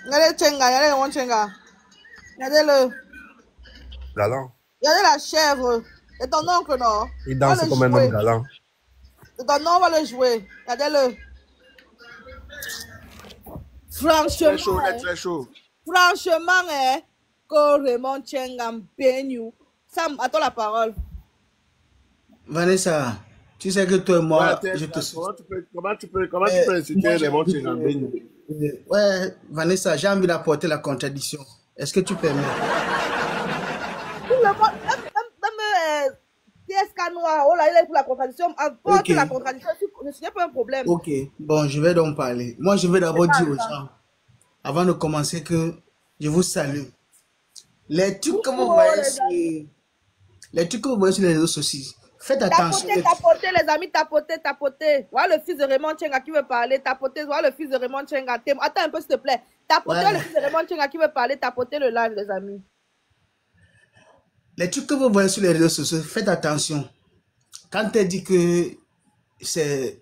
Regardez Tchenga, regardez le Tchenga. Regardez-le. Galant. Regardez la chèvre. C'est ton oncle, non? Il danse comme un homme galant. C'est ton nom, on va le jouer. Regardez-le. Franchement, Très chaud, très chaud. Franchement, que Raymond Tchenga Benyou. Sam, attends la parole. Vanessa, tu sais que toi et moi, Ouais, je te comment tu peux insulter Raymond Tchenga Benyou? Ouais, Vanessa, j'ai envie d'apporter la contradiction. Est-ce que tu permets? Tout le monde, même TSK Noir, oh là, il est pour la contradiction. Apporte la contradiction, ce n'est pas un problème. Ok, bon, je vais donc parler. Moi, je vais d'abord dire aux gens, avant de commencer, que je vous salue. Les trucs que vous voyez sur les réseaux sociaux, faites attention. Tapoter, les amis, tapoter. Voilà le fils de Raymond Tchenga qui veut parler, tapoter. Voilà le fils de Raymond Tchenga. Attends un peu, s'il te plaît. Tapoter le fils de Raymond Tchenga qui veut parler, tapoter le live, les amis. Les trucs que vous voyez sur les réseaux sociaux, faites attention. Quand elle dit que je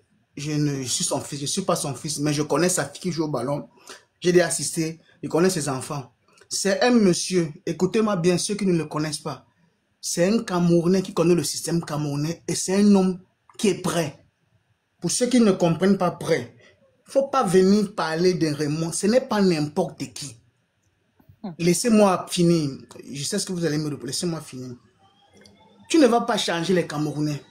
suis son fils, je ne suis pas son fils, mais je connais sa fille qui joue au ballon, j'ai déjà assisté, je connais ses enfants. C'est un monsieur, écoutez-moi bien, ceux qui ne le connaissent pas. C'est un Camerounais qui connaît le système camerounais et c'est un homme qui est prêt. Pour ceux qui ne comprennent pas prêt, il ne faut pas venir parler de Raymond, ce n'est pas n'importe qui. Laissez-moi finir. Je sais ce que vous allez me répondre. Laissez-moi finir. Tu ne vas pas changer les Camerounais.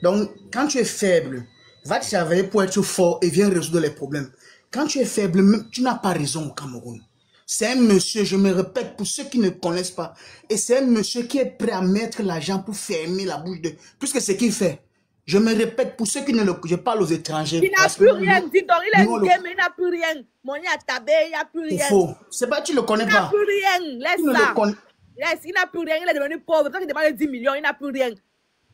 Donc, quand tu es faible, va travailler pour être fort et viens résoudre les problèmes. Quand tu es faible, tu n'as pas raison au Cameroun. C'est un monsieur, je me répète pour ceux qui ne connaissent pas, et c'est un monsieur qui est prêt à mettre l'argent pour fermer la bouche de... Puisque c'est ce qu'il fait. Je me répète pour ceux qui ne le... Je parle aux étrangers. Il n'a plus rien, dis donc, il est game, il n'a plus rien. Mon a tabé, il n'a plus rien. C'est faux. C'est pas, tu le connais pas. Il n'a plus rien, laisse ça. Laisse, il n'a plus rien, il est devenu pauvre. Toi qui demande 10 millions, il n'a plus rien.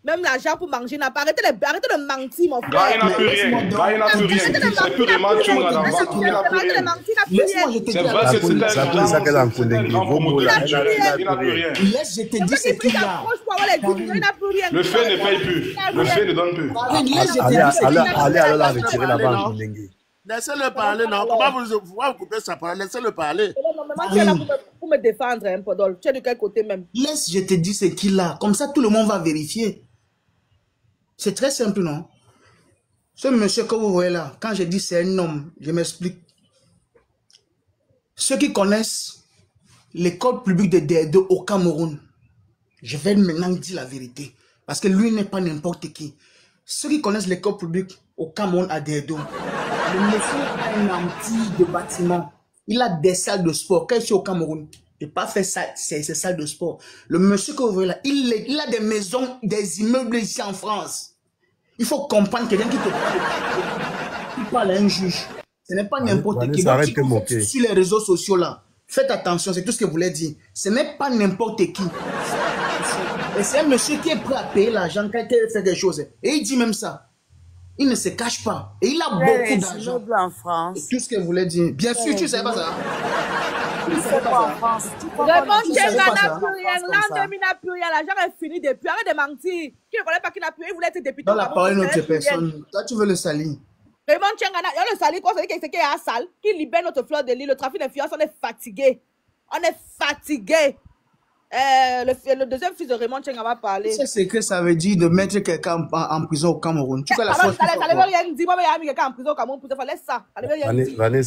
Même l'argent pour manger, il n'a pas. Arrêtez de mentir, mon frère. Il n'a plus rien. Il n'a plus rien. C'est plus de mentir là. Il n'a plus rien. Laisse-moi, je te dis. C'est vrai, c'est ça qu'elle a entendu. Il n'a plus rien. Laisse, je te dis ce qu'il a. Le fait ne paye plus. Le fait ne donne plus. Allez la retirer là-bas en Ndenge. Laissez-le parler, non. Comment vous coupez sa parole? Laissez-le parler. Normalement, tu es là pour me défendre, hein, Podol. Tu es de quel côté même? Laisse, je te dis ce qu'il a. Comme ça, tout le monde va vérifier. C'est très simple, non? Ce monsieur que vous voyez là, quand je dis c'est un homme, je m'explique. Ceux qui connaissent l'école publique de DD au Cameroun, je vais maintenant dire la vérité. Parce que lui n'est pas n'importe qui. Ceux qui connaissent l'école publique au Cameroun à Derdo, le monsieur a un anti de bâtiment. Il a des salles de sport. Quand il est au Cameroun, il n'a pas fait ça, ces salles de sport. Le monsieur que vous voyez là, il a des maisons, des immeubles ici en France. Il faut comprendre quelqu'un qui parle à un juge. Ce n'est pas n'importe qui. Sur les réseaux sociaux là, faites attention, c'est tout ce que je voulais dire. Ce n'est pas n'importe qui. Et c'est un monsieur qui est prêt à payer l'argent quand il fait des choses. Et il dit même ça. Il ne se cache pas. Et il a beaucoup d'argent. En France. C'est tout ce que je voulais dire. Bien sûr, tu ne sais pas ça. Il ne sait pas en France. Raymond Tchenga n'a plus rien. L'an n'a plus rien. L'argent est fini depuis. Arrête de mentir. Qui ne connaît pas qu'il n'a plus rien. Il voulait être député. Dans la parole d'une autre personne. Toi, tu veux le salir. Raymond Tchenga, il y a le salir. Quoi, c'est qu'il y a un sale qui libère notre fleur de l'île. Le trafic d'influence, on est fatigué. On est fatigué. Le deuxième fils de Raymond Tchenga va parler. C'est ce que ça veut dire de mettre quelqu'un en prison au Cameroun. Tu fais la force. Ça ne veut rien dire. Moi, il y a quelqu'un en prison au Cameroun. Laisse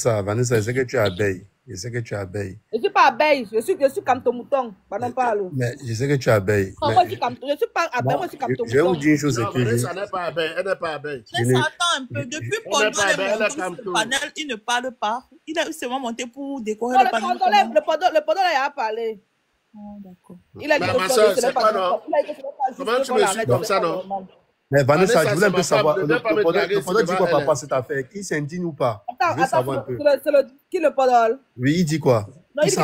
ça. Vanessa, je sais que tu es abeille. Je sais que tu es abeille. Je ne suis pas abeille. Je suis comme ton mouton. Non, parle. Mais je sais que tu es abeille. Moi, je ne suis pas abeille. Moi, je suis comme ton mouton. Je vais vous dire une chose. Vanessa n'est pas abeille. Elle n'est pas abeille. Laisse attends un peu. Depuis Podol est monté sur le panel, il ne parle pas. Il a seulement monté pour décorer le panel. Le Podol a parlé. D'accord. Il a dit que c'est pas non. Comment tu me suis comme ça, non? Mais Vanessa, je voulais un peu savoir. Le Podol dit quoi par rapport à cette affaire? Qui s'indigne ou pas? Attends, qui le Podol? Oui, il dit quoi? Non, il dit que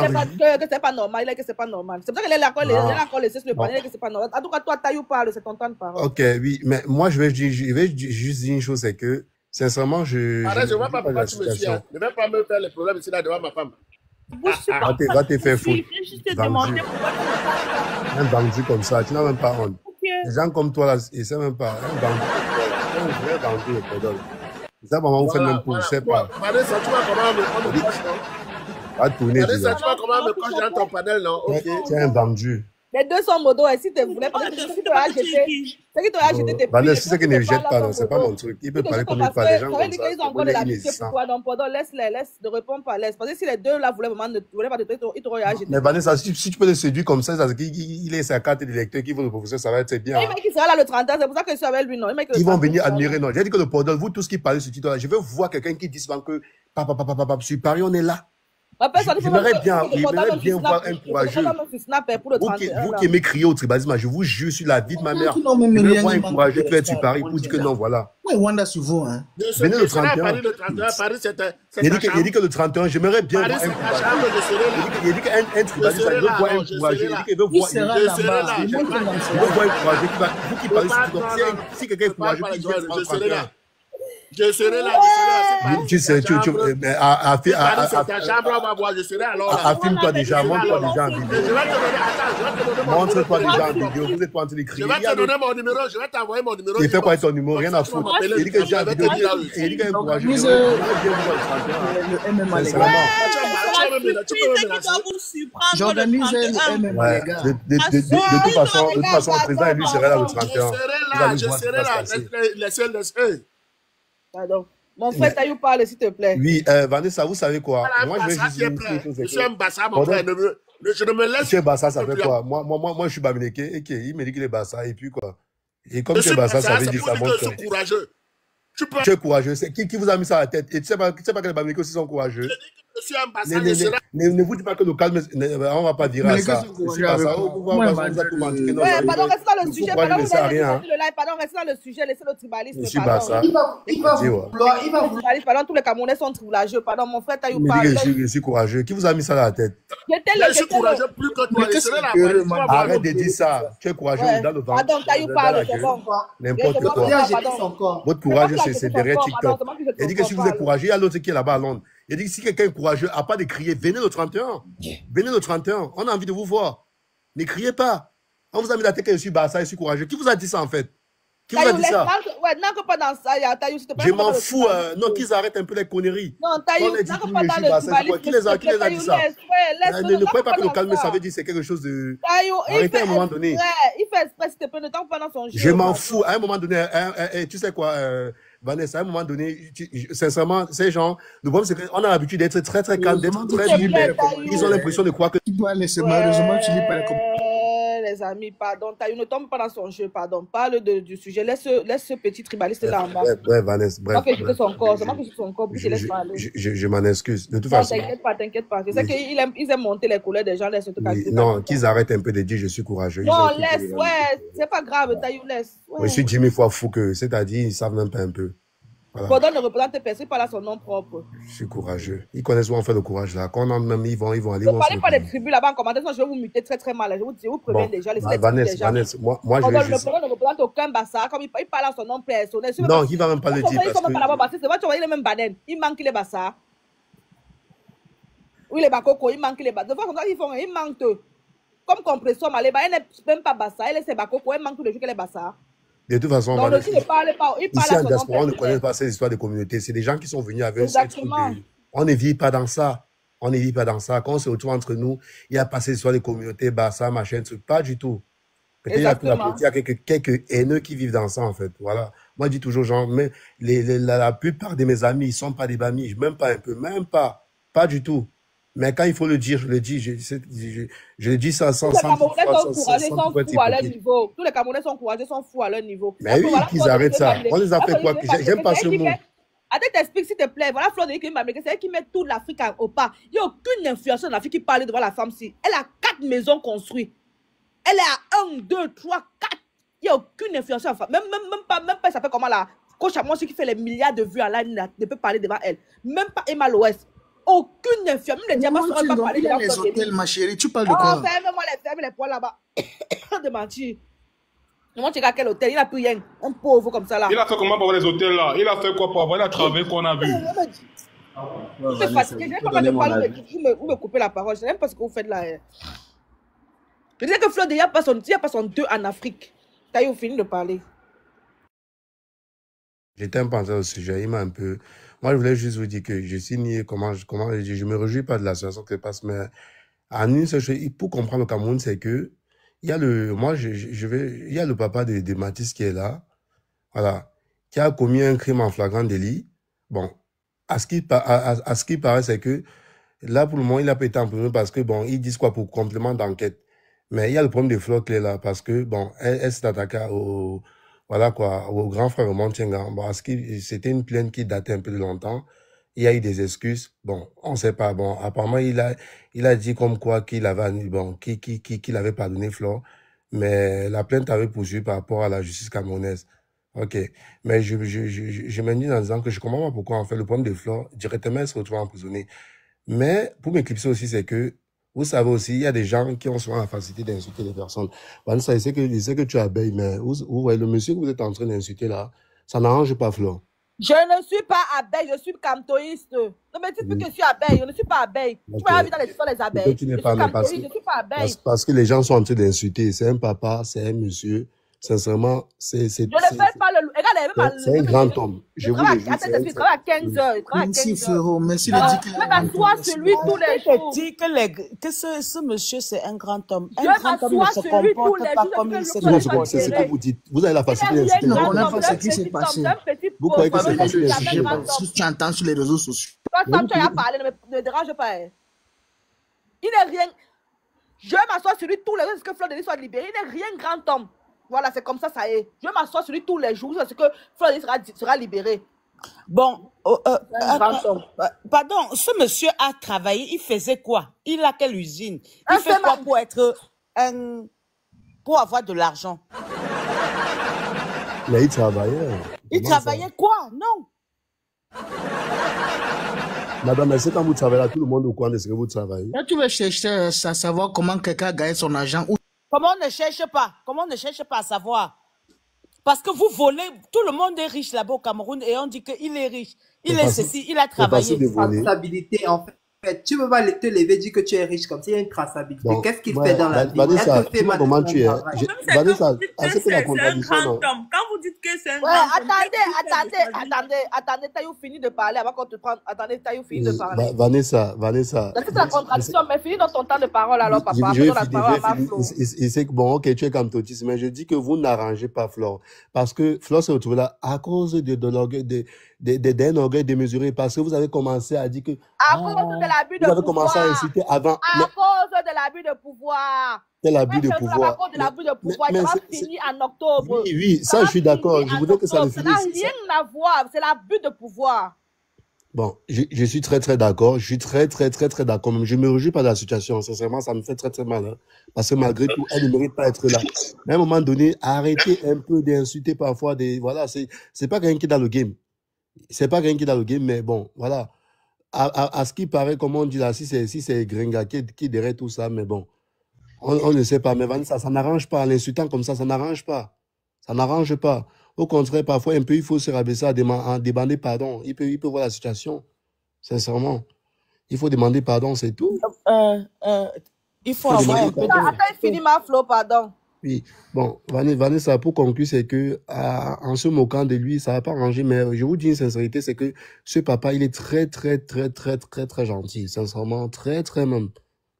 c'est pas normal. Il dit que c'est pas normal. C'est pour ça qu'il a encore laissé sur le panel. Il dit que c'est pas normal. En tout cas, toi, Taïou parle, c'est ton temps de parole. Ok, oui, mais moi, je vais juste dire une chose, c'est que, sincèrement, Arrête, je ne vois pas pourquoi tu me suis. Ne vais pas me faire les problèmes ici là devant ma femme. Va te faire foutre. Un bandit comme ça, tu n'as même pas honte. Les gens comme toi, là, ils ne savent même pas. Un bandit, le Podol. C'est ça, maman, vous faites même pour, je ne sais pas. Vanessa, tu vois comment on me Va tourner Regardez déjà. ça, tu vois comment me quand j'ai dans ton panel, non? Ok. C'est un vendu. Les deux sont modos, et si tu voulais, parce que ce qui t'aurait acheté tes Vanessa, c'est qu'il ne jette pas, non, c'est pas mon truc. Il peut parler comme il parle, les gens comme ça. Ils ont encore de la pitié pour toi, donc pardon, laisse-les, ne réponds pas, laisse. Parce que si les deux là voulaient vraiment ne voulaient pas de toi, ils t'auraient acheté. Mais Vanessa, si tu peux le séduire comme ça, il est sa carte d'électeur qui vaut le professeur, ça va être bien. Le mec qui sera là le 30 ans, c'est pour ça que je suis avec lui, non. Ils vont venir admirer, non. J'ai dit que le pardon, vous tous qui parlez sur Twitter, je veux voir quelqu'un qui dit souvent que papa, sur Paris, on est là. J'aimerais bien voir un courageux. Vous qui aimez crier au tribalisme, je vous jure sur la vie de ma mère. Je veux voir un courageux qui va être sur Paris pour dire que non, voilà. Oui, Wanda sur vous, hein. Venez le 31. Il dit que le 31, j'aimerais bien voir un courageux. Il dit qu'un tribaliste, il veut voir un courageux. Il veut voir un courageux qui va. Vous qui parlez sur Twitter, si quelqu'un est courageux, qui vient le 31. Je serai là. Affirme-toi déjà, montre-toi déjà en vidéo. Montre-toi déjà en vidéo. Vous êtes pas en train de crier. Je vais te donner mon numéro, je vais t'envoyer mon numéro. Il fait quoi avec ton numéro? Rien à foutre. Il dit que j'ai un vidéo. Il dit qu'il est courageux. J'organise le MMA, les gars. De toute façon, le président, lui, serait là le 31. Je serai là. Les Pardon. Mon frère Taïou parle, s'il te plaît. Oui, Vanessa, vous savez quoi? Moi, je vais juste dire une chose. Je suis un Bassa, mon frère. Je ne me laisse. Tu es Bassa, ça fait quoi? Moi, je suis Bamileke. Il me dit qu'il est Bassa. Et puis quoi? Et comme tu es Bassa, ça veut dire ça montre. Je suis courageux. Tu es courageux. Qui vous a mis ça à la tête? Et tu sais pas que les Bamileke aussi sont courageux? Je suis un Bassa. Ne vous dites pas que le calme, on ne va pas virer à ça. C'est pas ça. Pardon, restez dans le sujet. Pardon, restez dans le sujet. Laissez le tribalisme. Je suis Bassa. Il va vouloir. Pardon, tous les Camerounais sont courageux. Pardon, mon frère Taïou parle. Je suis courageux. Qui vous a mis ça à la tête? Je suis courageux plus que toi. Arrête de dire ça. Tu es courageux dans le ventre. Pardon, Taïou parle, c'est bon. N'importe quoi. Votre courage, c'est derrière TikTok. Il dit que si vous êtes courageux, il y a l'autre qui est là-bas à Londres. Il dit que si quelqu'un est courageux, à pas de crier, venez le 31. Venez le 31. On a envie de vous voir. Ne criez pas. On vous a mis la tête que je suis Bassa, je suis courageux. Qui vous a dit ça en fait? Qui vous a dit ça? N'entre pas dans ça, Taïou, s'il te plaît. Je m'en fous. Non, qu'ils arrêtent un peu les conneries. Non, Taïou, n'entre pas dans le tribalisme. Qui les a dit ça? Ne pouvez pas que le calmer, ça veut dire c'est quelque chose de... Arrêtez à un moment donné. Il fait exprès, s'il te plaît, ne t'entre pas dans son jeu. Je m'en fous. À un moment donné, tu sais quoi, Vanessa, à un moment donné, sincèrement, ces gens, le problème, c'est qu'on a l'habitude d'être très, très calme, d'être très libre. Ils ont l'impression de croire que... Tu dois laisser, malheureusement, tu lis pas les amis, pardon, Taïou, ne tombe pas dans son jeu, pardon. Parle du sujet. Laisse ce petit tribaliste là en bas. Ouais, Vanessa, bref. C'est moi que son corps, c'est moi que je suis son corps, puis je laisse parler. Je m'en excuse. De toute façon. T'inquiète pas. C'est ça qu'ils aiment monter les couleurs des gens, laisse te calmer. Non, qu'ils arrêtent un peu de dire je suis courageux. Non, laisse, c'est pas grave, Taïou, laisse. Je suis 10 000 fois fou que, c'est-à-dire, ils savent même pas un peu. Pardon ne représente personne, pas là son nom propre. Je suis courageux. Ils connaissent où on fait le courage là. Quand on en même, ils vont aller. Ne parlez pas des tribus là-bas en commentaire, sinon je vais vous muter très très mal. Je vous préviens déjà. Vanessa, moi je vais juste... Le pardon ne représente aucun Bassa, comme il parle en son nom personnel. Non, il va même pas le dire parce que... C'est vrai, tu vois, il est même Baden. Il manque les Bassa. Oui, les Bakoko, il manque les Bassa. De toute façon, il manque. Comme compresseur, elle n'est même pas Bassa. Elle est ses Bakoko, elle manque tous les jours qu'elle est Bassa. De toute façon, donc, ici en diaspora, on ne connaît pas ces histoires de communauté. C'est des gens qui sont venus avec un truc de... On ne vit pas dans ça. On ne vit pas dans ça. Quand on se retrouve entre nous, il y a passé l'histoire de communauté, Bassa, machin, truc. Pas du tout. Peut-être il y a quelques haineux qui vivent dans ça, en fait. Voilà. Moi, je dis toujours, genre, mais la plupart de mes amis, ils ne sont pas des amis. Même pas un peu. Même pas. Pas du tout. Mais quand il faut le dire, je le dis. Je le dis ça sans... Tous les Camerounais sont courageux, sont fous à leur niveau. Tous les Camerounais sont courageux, sont fous à leur niveau. Mais oui, qu'ils arrêtent ça. On les a fait quoi? J'aime pas ce mot. Attends, t'explique s'il te plaît. Voilà, Flore de Yves, c'est elle qui met toute l'Afrique au pas. Il n'y a aucune influence en Afrique qui parle devant la femme-ci. Elle a 4 maisons construites. Elle est à 1, 2, 3, 4. Il n'y a aucune influence en femme. Même pas, ça s'appelle comment là. Coach à moi, qui fait les milliards de vues en ligne, ne peut parler devant elle. Même pas Emma Loès. Aucune influence. Même les diamants ne sauraient pas parler devant les hôtels, ma chérie. Tu parles de quoi? Ferme-moi les poils là-bas. De mentir. Moi, tu regardes quel hôtel, il n'a plus rien. Un pauvre comme ça là. Il a fait comment pour avoir les hôtels là? Il a fait quoi pour avoir les travaux qu'on a vu? Je suis fatigué. Je n'ai pas de parler. Vous me coupez la parole. Je n'aime pas ce que vous faites là. Je disais que Flore, il n'y a pas son 2 en Afrique. Taïou fini de parler. J'étais un peu au sujet. Il m'a un peu... Moi, je voulais juste vous dire que je signe je me réjouis pas de la situation qui se passe, mais en une seule chose, pour comprendre le Cameroun, c'est que il y a il y a le papa de Mathis qui est là, voilà, qui a commis un crime en flagrant délit. Bon, à ce qui paraît, c'est que là, pour le moment, il a pas été emprisonné parce que, bon, ils disent quoi pour complément d'enquête. Mais il y a le problème de Flore qui est là parce que, bon, elle s'est attaquée voilà quoi, au grand frère Montenga. Bon, c'était une plainte qui datait un peu de longtemps. Il y a eu des excuses. Bon, on sait pas. Bon, apparemment, il a dit comme quoi qu'il avait pardonné Flore. Mais la plainte avait poursuivi par rapport à la justice camerounaise. Ok. Mais je me dis en disant que je comprends pas pourquoi, en fait, le problème de Flore, directement, elle se retrouve emprisonnée. Mais, pour m'éclipser aussi, c'est que, vous savez aussi, il y a des gens qui ont souvent la facilité d'insulter les personnes. Vanessa, il sait que tu abeilles, mais vous voyez, le monsieur que vous êtes en train d'insulter là, ça n'arrange pas Flore. Je ne suis pas abeille, je suis camtoïste. Non, mais dis plus que je suis abeille, je ne suis pas abeille. Tu m'as vu dans les histoires des abeilles. Tu n'es pas, mais je ne suis pas abeille. Parce que les gens sont en train d'insulter. C'est un papa, c'est un monsieur. Sincèrement, je ne fais pas le... Regardez, c'est un grand homme. Je vous le dis. Il travaille à 15 heures. Merci, frérot. Merci de dire je m'assois sur lui tous les jours. Je dis que ce monsieur, c'est un grand homme. Un grand homme ne se comporte pas comme il se comporte. C'est ce que vous dites. Vous avez la facilité d'insulter. On n'a pas ce qui s'est passé. Vous croyez que c'est facile d'insulter? Si tu entends sur les réseaux sociaux. Toi, tu as parlé, ne me dérange pas. Il n'est rien... Je m'assois sur lui tous les jours jusqu'à ce que Flore Denis soit libéré. Il n'est rien grand homme. Voilà, c'est comme ça est. Je m'assois sur lui tous les jours parce que Flore Denis sera libéré. Bon, pardon, ce monsieur a travaillé, il faisait quoi? Il a quelle usine? Il fait quoi pour être pour avoir de l'argent? Mais il travaillait. Il travaillait quoi? Non. Madame, est-ce que quand vous travaillez là, tout le monde est au courant de ce que vous travaillez? Là, tu veux chercher à savoir comment quelqu'un a gagné son argent. Comment on ne cherche pas? Comment on ne cherche pas à savoir? Parce que vous volez, tout le monde est riche là-bas au Cameroun et on dit qu'il est riche. Il est ceci, il a travaillé. Traçabilité, en fait. Tu ne peux pas te lever et dire que tu es riche comme ça, il y a une traçabilité. Bon, qu'est-ce qu'il fait dans la vie? Vanessa, tu vois comment tu es. Vanessa, c'est un grand homme. Quand vous dites que c'est un grand homme. Attendez, Taïou finit de parler avant qu'on te prenne. Attendez, Taïou finit de parler. Vanessa. C'est la contradiction, mais finis dans ton temps de parole alors, papa. Il sait que bon, ok, tu es comme Totis, mais je dis que vous n'arrangez pas Flore. Parce que Flore se retrouve là à cause d'un orgueil démesuré. Parce que vous avez commencé à dire que. À cause de l'abus de pouvoir. Vous avez commencé à inciter avant. À cause de l'abus de pouvoir. Quel abus de pouvoir? À cause de l'abus de pouvoir. Ça va finir en octobre. Oui, ça je suis d'accord. Je voudrais que ça le finisse. Ça n'a rien à voir. C'est l'abus de pouvoir. Bon, je suis très d'accord. Je suis très d'accord. Même je me réjouis pas de la situation. Sincèrement, ça me fait très mal. Hein. Parce que malgré tout, elle ne mérite pas d'être là. Mais à un moment donné, arrêtez un peu d'insulter parfois des. Voilà, c'est pas quelqu'un qui est dans le game. C'est pas quelqu'un qui est dans le game, mais bon, voilà. À ce qui paraît, comme on dit là, si c'est Gringa qui est derrière tout ça, mais bon, on ne sait pas. Mais Vanessa, ça n'arrange pas. L'insultant comme ça n'arrange pas. Ça n'arrange pas. Au contraire, parfois, un peu, il faut se rabaisser à demander pardon. Il peut voir la situation. Sincèrement. Il faut demander pardon, c'est tout. Il faut avoir un peu de... Attends, finis ma Flo, pardon. Oui. Bon, Vanessa, pour conclure, c'est que en se moquant de lui, ça va pas arranger. Mais je vous dis une sincérité, c'est que ce papa, il est très gentil. Sincèrement, très même.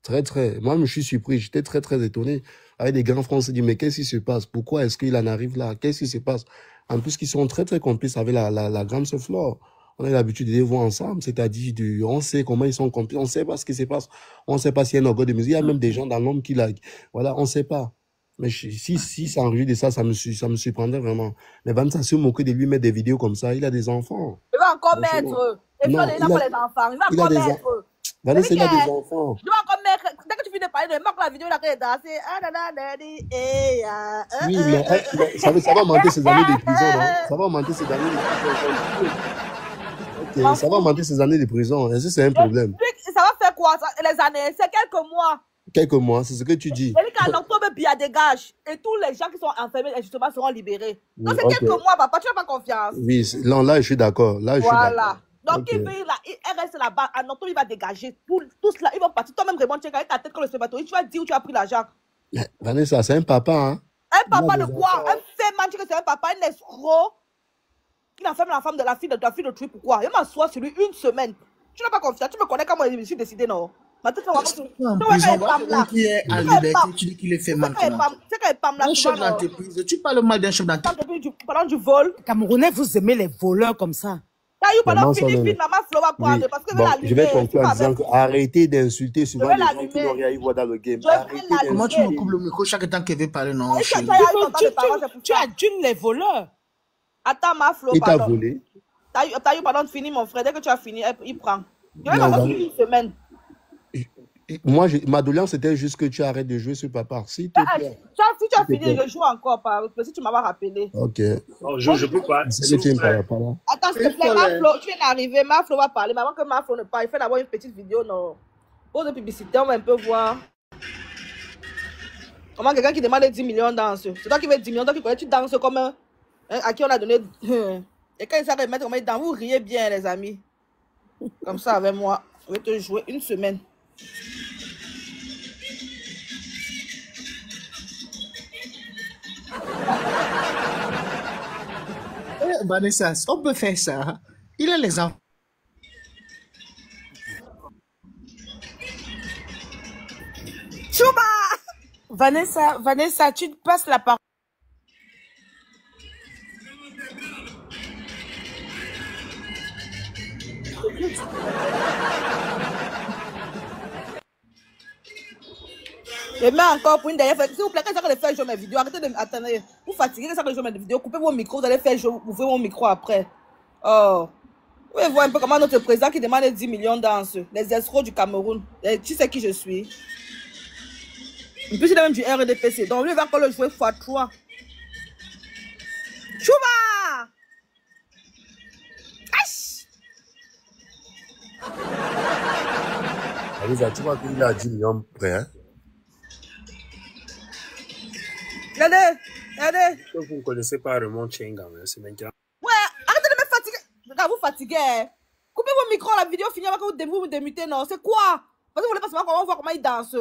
Très. Moi, je suis surpris. J'étais très étonné. Avec des grands Français, dit mais qu'est-ce qui se passe? Pourquoi est-ce qu'il en arrive là? Qu'est-ce qui se passe? En plus, qu'ils sont très complices avec la grande sœur Flore. On a l'habitude de les voir ensemble, c'est-à-dire on sait comment ils sont complices, on sait pas ce qui se passe, on sait pas s'il y a un orgueil de musique, il y a même des gens dans l'ombre qui la... Voilà, on sait pas. Mais si ça enregistre de ça, ça me surprendrait vraiment. Mais Vanessa se moquer de lui, mettre des vidéos comme ça, il a des enfants. Il va encore mettre. Et toi, déjà pour les enfants, il va encore mettre. Vanessa, il a des enfants. Je vais encore mettre. Dès que tu finis de parler, marque la vidéo, là, qui est dansée. Oui, mais ça va augmenter ses années de prison, non? Ça va augmenter ses années de prison. Ok, ça va augmenter ses années de prison. Est-ce que c'est un problème? Ça va faire quoi, les années? C'est quelques mois. Quelques mois, c'est ce que tu dis. C'est qu'en octobre, Bia dégage. Et tous les gens qui sont enfermés, justement, seront libérés. Donc, c'est quelques mois, papa. Tu n'as pas confiance. Oui, là, je suis d'accord. Voilà. Donc, il reste là-bas. En octobre, il va dégager. Tous là, ils vont partir. Toi-même, Raymond, tu avec ta tête comme le sématoire. Tu vas dire où tu as pris l'argent. Vanessa, c'est un papa, hein? Un papa de quoi? Un fait man, tu sais que c'est un papa, un escroc. Il enferme la femme de la fille de truc, pourquoi? Il m'assoit sur lui une semaine. Tu n'as pas confiance, tu me connais comment je me suis décidé, non? Maintenant, qui est à liberté, tu dis qu'il est fait mal. Un chef d'entreprise, tu parles mal d'un chef d'entreprise. Pendant du vol. Camerounais, vous aimez les voleurs comme ça. T'as eu pendant Philippine, maman Flo va prendre parce que je vais conclure en disant arrêtez d'insulter souvent les gens qui n'ont rien à voir dans le game. Comment tu me coupes le micro chaque temps qu'elle veut parler, non? Tu adjunes les voleurs. Attends, ma Flo, il t'a volé. T'as eu pendant de finir, mon frère. Dès que tu as fini, il prend. Je vais m'avoir une semaine. Moi, ma doléance c'était juste que tu arrêtes de jouer sur papa. Si tu as fini, je joue encore. Si tu m'as rappelé. Ok. Oh, je peux pas. Attends, s'il te plaît, ma Flo, tu viens d'arriver. Ma Flo va parler. Mais avant que ma Flo ne parle, il fait d'abord une petite vidéo. Non. Pause de publicité, on va un peu voir. Comment quelqu'un qui demande 10 millions danse. C'est toi qui veux 10 millions, toi qui connais, tu danses comme un. À qui on a donné. Et quand il s'arrête de mettre comment il danse, vous riez bien, les amis. Comme ça, avec moi. Je vais te jouer une semaine. Vanessa, on peut faire ça. Il a les enfants. Chouba! Vanessa, tu te passes la parole. Je mets encore pour une dernière fois. S'il vous plaît, quand ça de faire jouer mes vidéos, arrêtez de m'attendre. Vous fatiguez, quand ça de jouer mes vidéos, coupez vos micros, vous allez faire jouer, ouvrez mon micro après. Oh. Vous pouvez voir un peu comment notre président qui demande 10 millions dans les escrocs du Cameroun. Tu sais qui je suis. En plus, il a même du RDPC. Donc, lui, il va encore le jouer x3. Chouba! Alisa, tu vois qu'il a 10 millions près, hein? Regardez. Vous ne connaissez pas Raymond Chenga, c'est maintenant. Ouais, arrêtez de me fatiguer. Regarde, vous fatiguez. Coupez vos micros, la vidéo finit avant que vous démutez, non? C'est quoi? Parce que vous voulez pas savoir comment on voit comment il danse.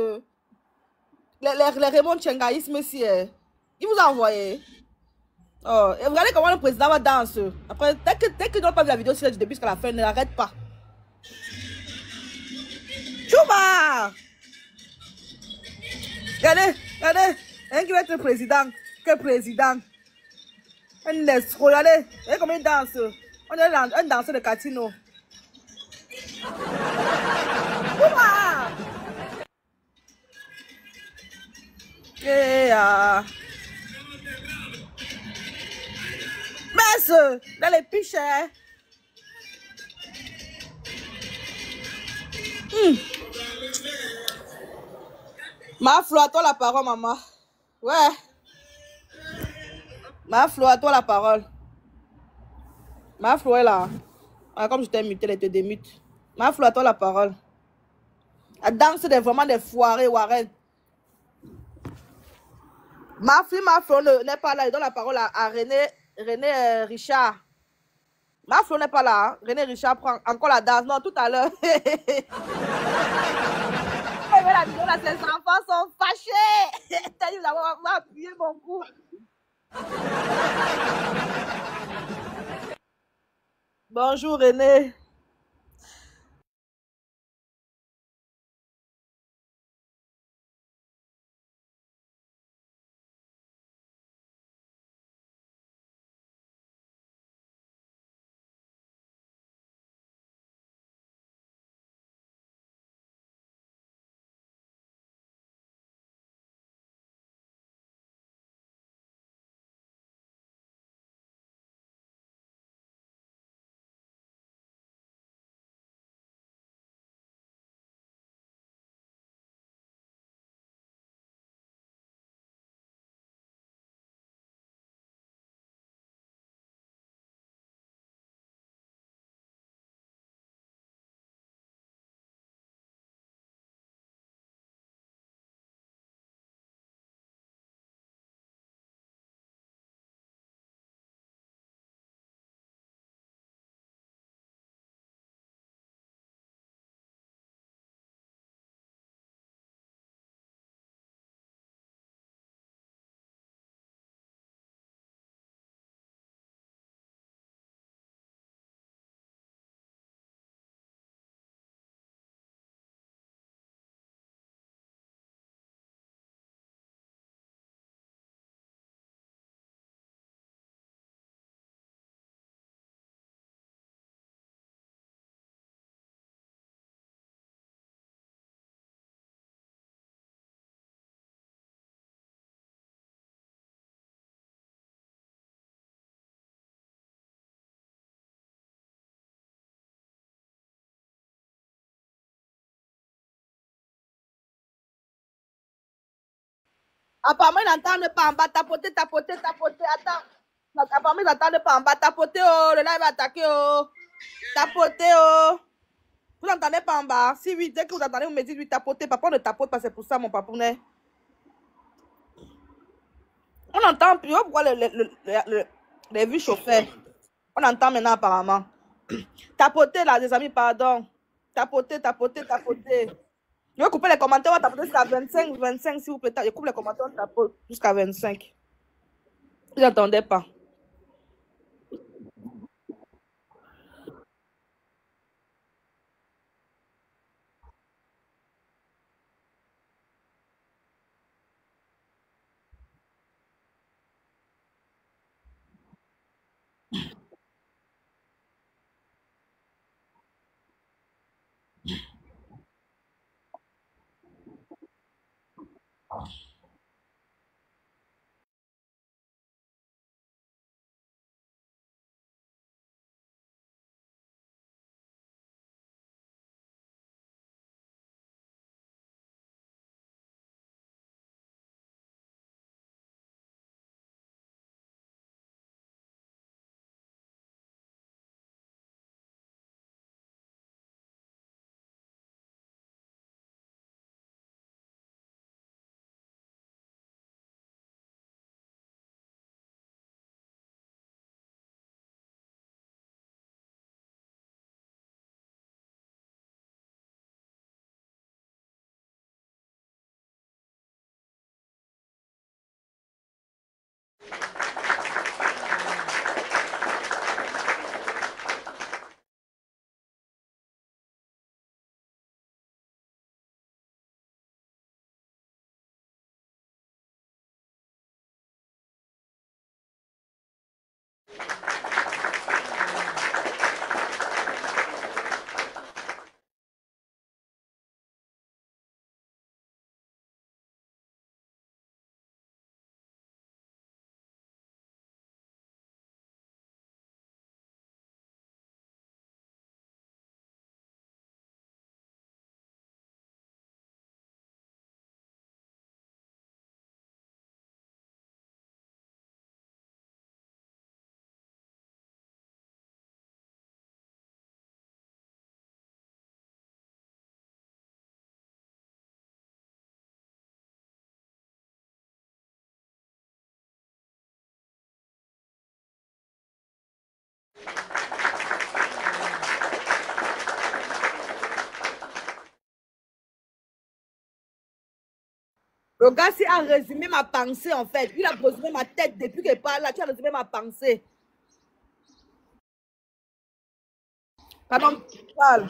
Les Raymond Chengaïsme ici. Il vous a envoyé. Oh, et regardez comment le président va danser. Après, dès que n'ont pas vu la vidéo du début jusqu'à la fin, ne l'arrête pas. Chouba! Regardez. Un qui va être président. Que président? Un escroc, regardez. Regardez comment il danse. On est un danseur de Catino. Chouba! Messe, dans les pichets. Ma Flo, à toi la parole, maman. Ouais. Ma Flo, à toi la parole. Ma Flo est là. Ah, comme je t'ai muté, elle te démute. Ma Flo, à toi la parole. La danse c'est vraiment des foirés, Warren. Ma Flo n'est pas là. Il donne la parole à René Richard. Ma Flo n'est pas là. Hein. René Richard prend encore la danse. Non, tout à l'heure. La vidéo là, ses enfants sont fâchés. T'as dit, vous avez appuyé mon coup. Bonjour René. Apparemment, ils n'entendent pas en bas. Tapoter, tapoter, tapoter. Attends. Apparemment, ils n'entendent pas en bas. Tapoter, oh. Le live va attaquer, oh. Tapoter, oh. Vous n'entendez pas en bas? Si oui, dès que vous entendez, vous me dites oui, tapoter. Papa, on ne tapote pas, c'est pour ça, mon papounet. On entend plus. Pourquoi les vues chauffaient? On entend maintenant apparemment. Tapoter là, les amis, pardon. Tapoter, tapoter, tapoter. Je vais couper les commentaires, on va tapoter jusqu'à 25, 25 s'il vous plaît. Je coupe les commentaires, on tapote jusqu'à 25. Vous n'entendez pas. Le gars, c'est à résumer ma pensée, en fait. Il a résumé ma tête depuis qu'il parle là. Tu as résumé ma pensée. Pardon, parle.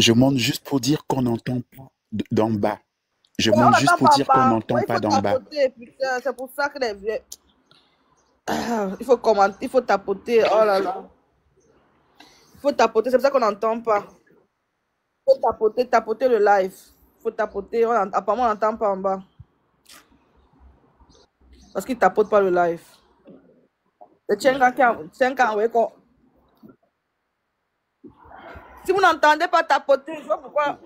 Je monte juste pour dire qu'on n'entend pas d'en bas. Je monte juste pour dire qu'on n'entend pas d'en bas. C'est pour ça que les vieux... Il faut commenter, il faut tapoter. Oh là là. Il faut tapoter, c'est pour ça qu'on n'entend pas. Il faut tapoter, tapoter le live. Il faut tapoter. Apparemment, on n'entend pas en bas. Parce qu'il ne tapote pas le live. C'est un cas, oui, quoi. Si vous n'entendez pas tapoter, je vois pourquoi.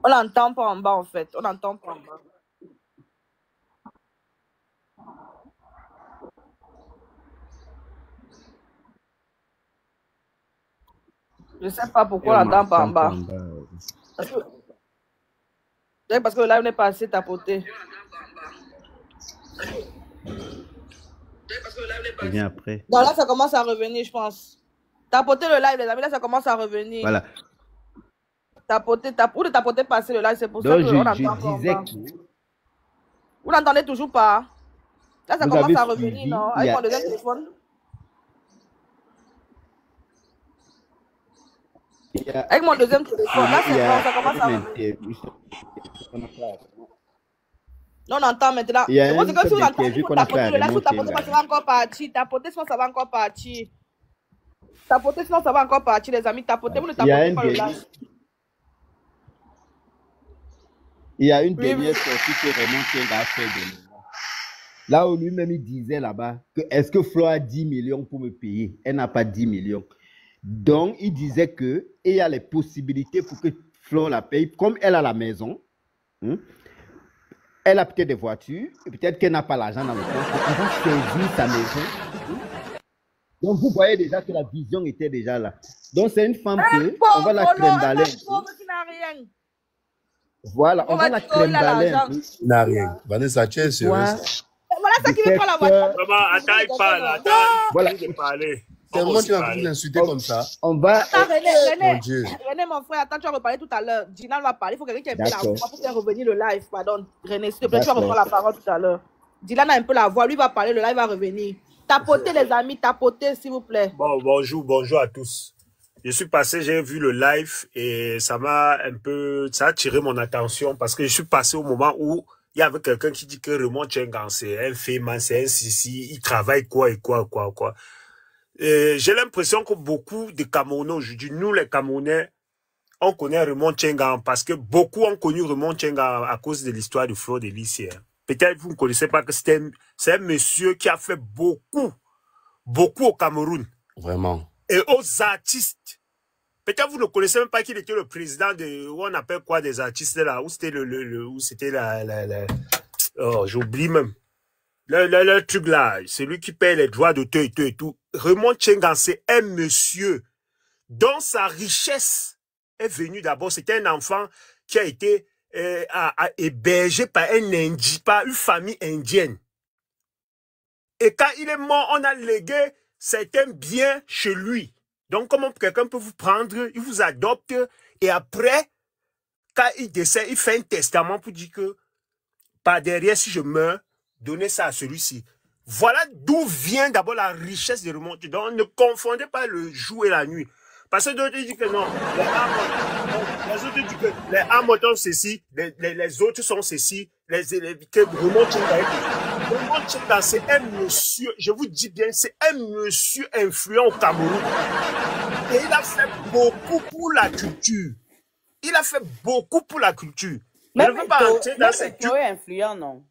On n'entend pas en bas, en fait. On n'entend pas en bas. Je ne sais pas pourquoi on n'entend pas en bas. Parce que le live n'est pas assez tapoté. Il vient après. Donc là, ça commence à revenir, je pense. Tapoter le live, les amis, là, ça commence à revenir. Voilà. Tapoter, ou de tapoter passer le live, c'est pour ça que on entend disais que... Vous n'entendez toujours pas. Là, ça commence à revenir, non? Avec mon deuxième téléphone. Avec mon deuxième téléphone, là, c'est bon, ça commence à revenir. Non, on entend maintenant. C'est comme si vous entendez, vous tapotez le live, vous tapotez, ça va encore partir. Tapoter, sinon ça va encore partir. Tapoter, sinon ça va encore partir, les amis. Tapotez, vous ne tapotez pas le live. Il y a une dernière sortie que Raymond Tchenga a fait de moi. Là où lui-même il disait là-bas que est-ce que Flo a 10 millions pour me payer? Elle n'a pas 10 millions. Donc, il disait que il y a les possibilités pour que Flo la paye. Comme elle a la maison, elle a peut-être des voitures, et peut-être qu'elle n'a pas l'argent dans le compte. Elle va saisir sa maison. Donc, vous voyez déjà que la vision était déjà là. Donc, c'est une femme que on va la crème. Voilà, on va la crème. Il n'a rien. Vanessa, tu es sérieuse? Voilà ça qui veut pas la voiture. Maman, attends, il parle. Attends, voilà. il parler. C'est moi qui va vous insulter comme ça. On va. Attends, René, mon frère, attends, tu vas reparler tout à l'heure. Gina va parler. Il faut quelqu'un qui ait un peu la voix pour faire revenir le live. Pardon, René, s'il te plaît, tu vas reprendre la parole tout à l'heure. Dylan a un peu la voix. Lui va parler, le live va revenir. Tapotez, les amis, tapotez, s'il vous plaît. Bon, bonjour à tous. Je suis passé, j'ai vu le live et ça m'a un peu, ça a attiré mon attention parce que je suis passé au moment où il y avait quelqu'un qui dit que Raymond Tchenga, c'est un féman, c'est un sissi, il travaille quoi. J'ai l'impression que beaucoup de Camerounais aujourd'hui, nous les Camerounais, on connaît Raymond Tchenga parce que beaucoup ont connu Raymond Tchenga à cause de l'histoire du Flo de lycée. Peut-être vous ne connaissez pas que c'est un monsieur qui a fait beaucoup au Cameroun. Vraiment. Et aux artistes. Peut-être vous ne connaissez même pas qu'il était le président de, où on appelle quoi, des artistes là, où c'était où c'était oh, j'oublie même. Le truc là, celui qui paye les droits d'auteur et tout. Raymond Tchenga, c'est un monsieur dont sa richesse est venue d'abord. C'était un enfant qui a été hébergé par par une famille indienne. Et quand il est mort, on a légué certains biens chez lui. Donc, comment quelqu'un peut vous prendre, il vous adopte, et après, quand il décède, il fait un testament pour dire que, par derrière, si je meurs, donnez ça à celui-ci. Voilà d'où vient d'abord la richesse de remonter. Donc, ne confondez pas le jour et la nuit. Parce que d'autres disent que non, les autres disent que les Amotons ceci, les autres sont ceci, que Raymond Tchenga, c'est un monsieur, je vous dis bien, c'est un monsieur influent au Cameroun. Et il a fait beaucoup pour la culture. Il a fait beaucoup pour la culture. Je ne veux pas entrer dans cette influent, non?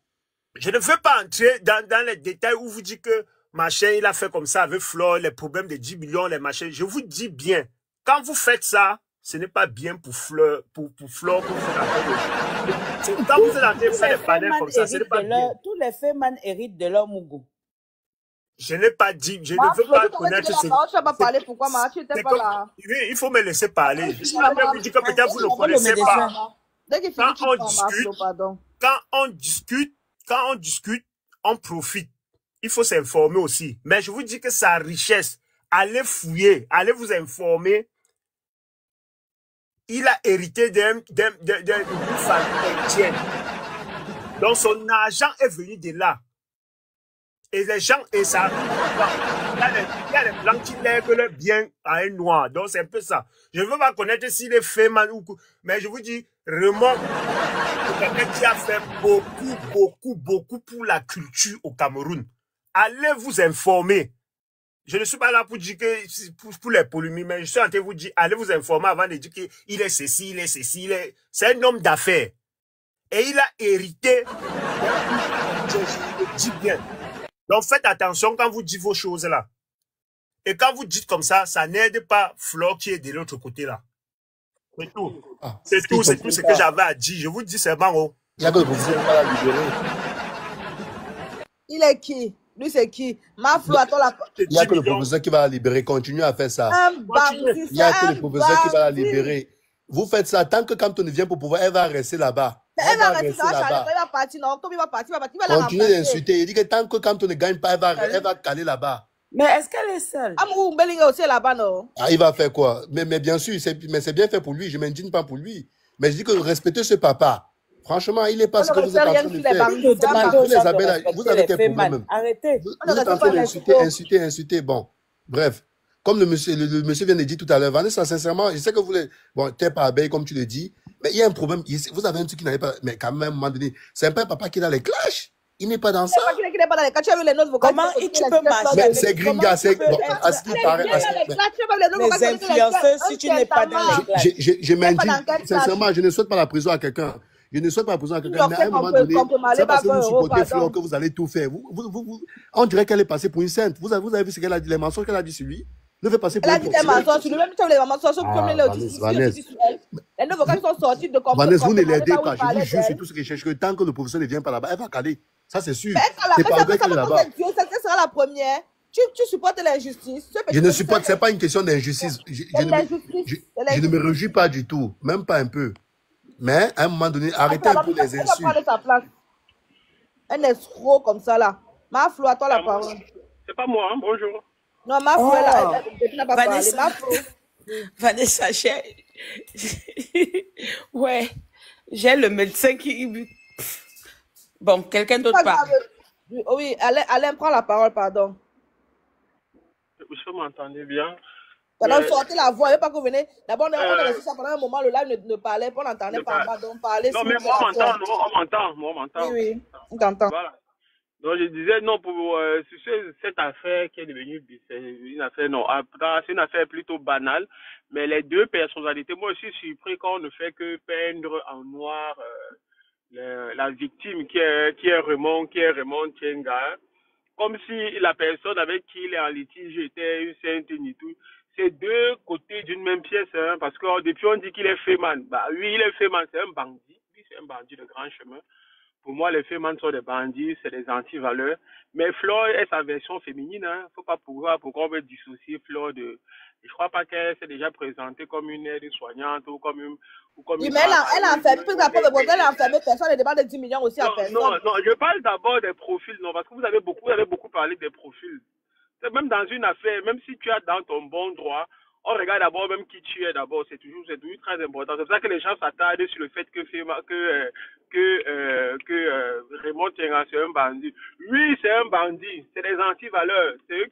Je ne veux pas entrer dans les détails où vous dites que machin, il a fait comme ça avec Flore, les problèmes de 10 millions, les machins. Je vous dis bien, quand vous faites ça, ce n'est pas bien pour Flore, pour Flore. Quand vous êtes en train de faire des panels comme ça, ce n'est pas bien. Tous les fémans héritent de leur mougou. Je n'ai pas dit, je ne veux pas connaître ce... Tu n'as pas parlé, pourquoi tu n'étais pas là? Il faut me laisser parler. Je suis en train de vous dire que peut-être vous ne connaissez pas. Quand on discute, on profite. Il faut s'informer aussi. Mais je vous dis que sa richesse, allez fouiller, allez vous informer. Il a hérité d'une famille indienne. Donc son argent est venu de là. Et les gens, et ça, il y a les blancs qui lèvent le bien à un noir. Donc c'est un peu ça. Je ne veux pas connaître s'il est fait mal ou quoi. Mais je vous dis, Raymond, c'est quelqu'un qui a fait beaucoup pour la culture au Cameroun. Allez vous informer. Je ne suis pas là pour dire que pour les polémiques, mais je suis en train de vous dire, allez vous informer avant de dire qu'il est ceci, il est ceci, c'est un homme d'affaires. Et il a hérité. Je le dis bien. Donc faites attention quand vous dites vos choses là. Et quand vous dites comme ça, ça n'aide pas Flore qui est de l'autre côté là. C'est tout. C'est tout ce que j'avais à dire. Je vous dis, c'est bon. Il est qui? Lui, c'est qui? Maflo, attends la... Il n'y a que le professeur qui va la libérer. Continuez à faire ça. Un bandit, Il n'y a que c'est le professeur qui va la un bandit. libérer. Vous faites ça. Tant que Campton vient pour pouvoir, elle va rester là-bas. Elle va rester là-bas. Elle va partir. Non, comme il va partir, il va la Continuez remplacer. d'insulter. Il dit que tant que Campton ne gagne pas, elle va caler là-bas. Mais est-ce qu'elle est seule? Amourou Mbelingue aussi est là-bas, non? Ah, il va faire quoi? Mais bien sûr, mais c'est bien fait pour lui. Je ne m'indigne pas pour lui. Mais je dis que respectez ce papa. Franchement, il n'est pas ce que vous êtes en train de faire. Vous avez quel problème? Arrêtez. Vous êtes en train d'insulter, insulter. Bon, bref. Comme le monsieur vient de dire tout à l'heure, Vanessa, sincèrement, je sais que vous voulez... Bon, t'es pas abeille, comme tu le dis, mais il y a un problème. Vous avez un truc qui n'avait pas... Mais quand même, à un moment donné, c'est un peu un papa qui est dans les clashs. Il n'est pas dans ça. Comment tu peux marcher? Mais c'est Gringa, c'est... Bon, à ce qui paraît... Les influenceurs, si tu n'es pas dans les clashs. Je m'indigne. Sincèrement, je ne souhaite pas la prison à quelqu'un. Je ne souhaite pas la prison à quelqu'un, mais à un moment donné, c'est parce que vous supportez Flore que vous allez tout faire. On dirait qu'elle est passée pour une sainte. Vous avez vu ce qu'elle a dit, les mensonges qu'elle a dit sur lui? Ne fait passer pour une prostituée. Elle a dit des mensonges sur lui, même si les mensonges sont comme les avocats sont sortis de comprendre. Vanessa, vous ne l'aidez pas. Je vous jure sur tout ce qu'elle cherche, que tant que le professeur ne vient pas là-bas, elle va caler. Ça, c'est sûr. C'est pas vrai qu'elle est là-bas. Ça sera la première. Tu supportes l'injustice. Je ne supporte, c'est pas une question d'injustice. Je ne me réjouis pas du tout, même pas un peu. Mais à un moment donné, arrêtez un peu les insultes. Un escroc comme ça là. Maflo, à toi la parole. C'est pas moi, hein? Bonjour. Non, Maflo, elle n'a pas parlé. Maflo. Vanessa, ouais, j'ai le médecin qui... Bon, quelqu'un d'autre parle. Oui, Alain, prends la parole, pardon. Vous m'entendez bien? Pendant sortez la voix, il ne pas que vous venez. D'abord, on a laissé ça pendant un moment, le live ne parlait pas, on n'entendait pas en bas, donc parler. Non, mais moi, on m'entend. Oui, on t'entend. Voilà. Donc, je disais, non, pour cette affaire qui est devenue une affaire, non, c'est une affaire plutôt banale, mais les deux personnalités, moi aussi, je suis surpris quand on ne fait que peindre en noir la victime qui est Raymond Tienga, comme si la personne avec qui il est en litige était une sainte ni tout. C'est deux côtés d'une même pièce, hein, parce que depuis on dit qu'il est Féman. Bah oui, il est Féman, c'est un bandit. Lui, c'est un bandit de grand chemin. Pour moi, les Féman sont des bandits, c'est des anti-valeurs. Mais Flore est sa version féminine. Il ne faut pas pourquoi on veut dissocier Flore de... Je ne crois pas qu'elle s'est déjà présentée comme une aide-soignante ou comme une... Oui, mais elle a enfermé, elle a enfermé personne, elle demande 10 millions aussi à personne. Non, je parle d'abord des profils, non, parce que vous avez beaucoup parlé des profils. Même dans une affaire, même si tu es dans ton bon droit, on regarde d'abord même qui tu es d'abord. C'est toujours très important. C'est pour ça que les gens s'attardent sur le fait que Raymond Tienga, c'est un bandit. Oui, c'est un bandit. C'est des anti-valeurs. C'est eux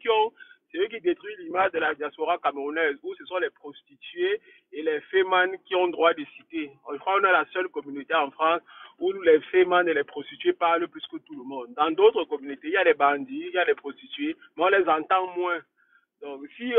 qui détruisent l'image de la diaspora camerounaise, où ce sont les prostituées et les fémans qui ont droit de citer. Je crois qu'on est la seule communauté en France où les fémans et les prostituées parlent plus que tout le monde. Dans d'autres communautés, il y a des bandits, il y a des prostituées, mais on les entend moins. Donc, si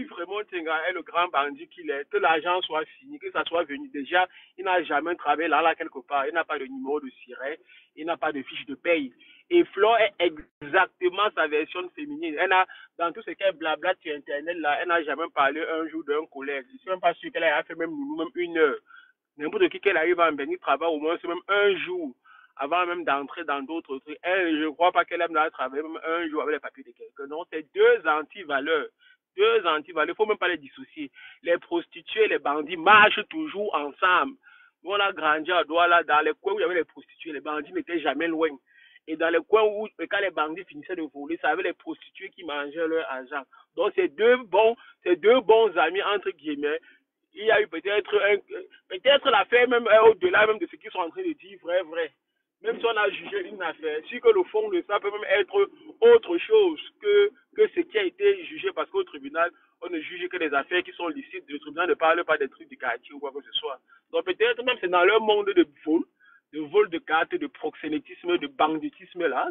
vraiment Tienga est le grand bandit qu'il est, que l'argent soit fini, que ça soit venu, déjà, il n'a jamais travaillé là quelque part, il n'a pas de numéro de siret, il n'a pas de fiche de paye. Et Flore est exactement sa version féminine. Elle a, dans tout ce qu'elle blabla sur Internet, là, elle n'a jamais parlé un jour d'un collègue. Je ne suis même pas sûr qu'elle ait fait même une heure. N'importe qui qu'elle arrive à venir travailler au moins, c'est même un jour, avant même d'entrer dans d'autres trucs. Elle, je ne crois pas qu'elle aime travailler même un jour avec les papiers de quelqu'un. Non, c'est deux anti-valeurs. Deux anti-valeurs. Il ne faut même pas les dissocier. Les prostituées et les bandits marchent toujours ensemble. Nous, on a grandi à Douala, dans les coins où il y avait les prostituées, les bandits n'étaient jamais loin. Et dans les coins où, quand les bandits finissaient de voler, ça avait les prostituées qui mangeaient leur argent. Donc, c'est deux bons amis, entre guillemets. Il y a eu peut-être l'affaire même au-delà même de ce qu'ils sont en train de dire, vrai. Même si on a jugé une affaire, si que le fond de ça peut même être autre chose que ce qui a été jugé, parce qu'au tribunal, on ne juge que les affaires qui sont licites. Le tribunal ne parle pas des trucs du quartier ou quoi que ce soit. Donc peut-être même c'est dans leur monde de vol de cartes, de proxénétisme, de banditisme là,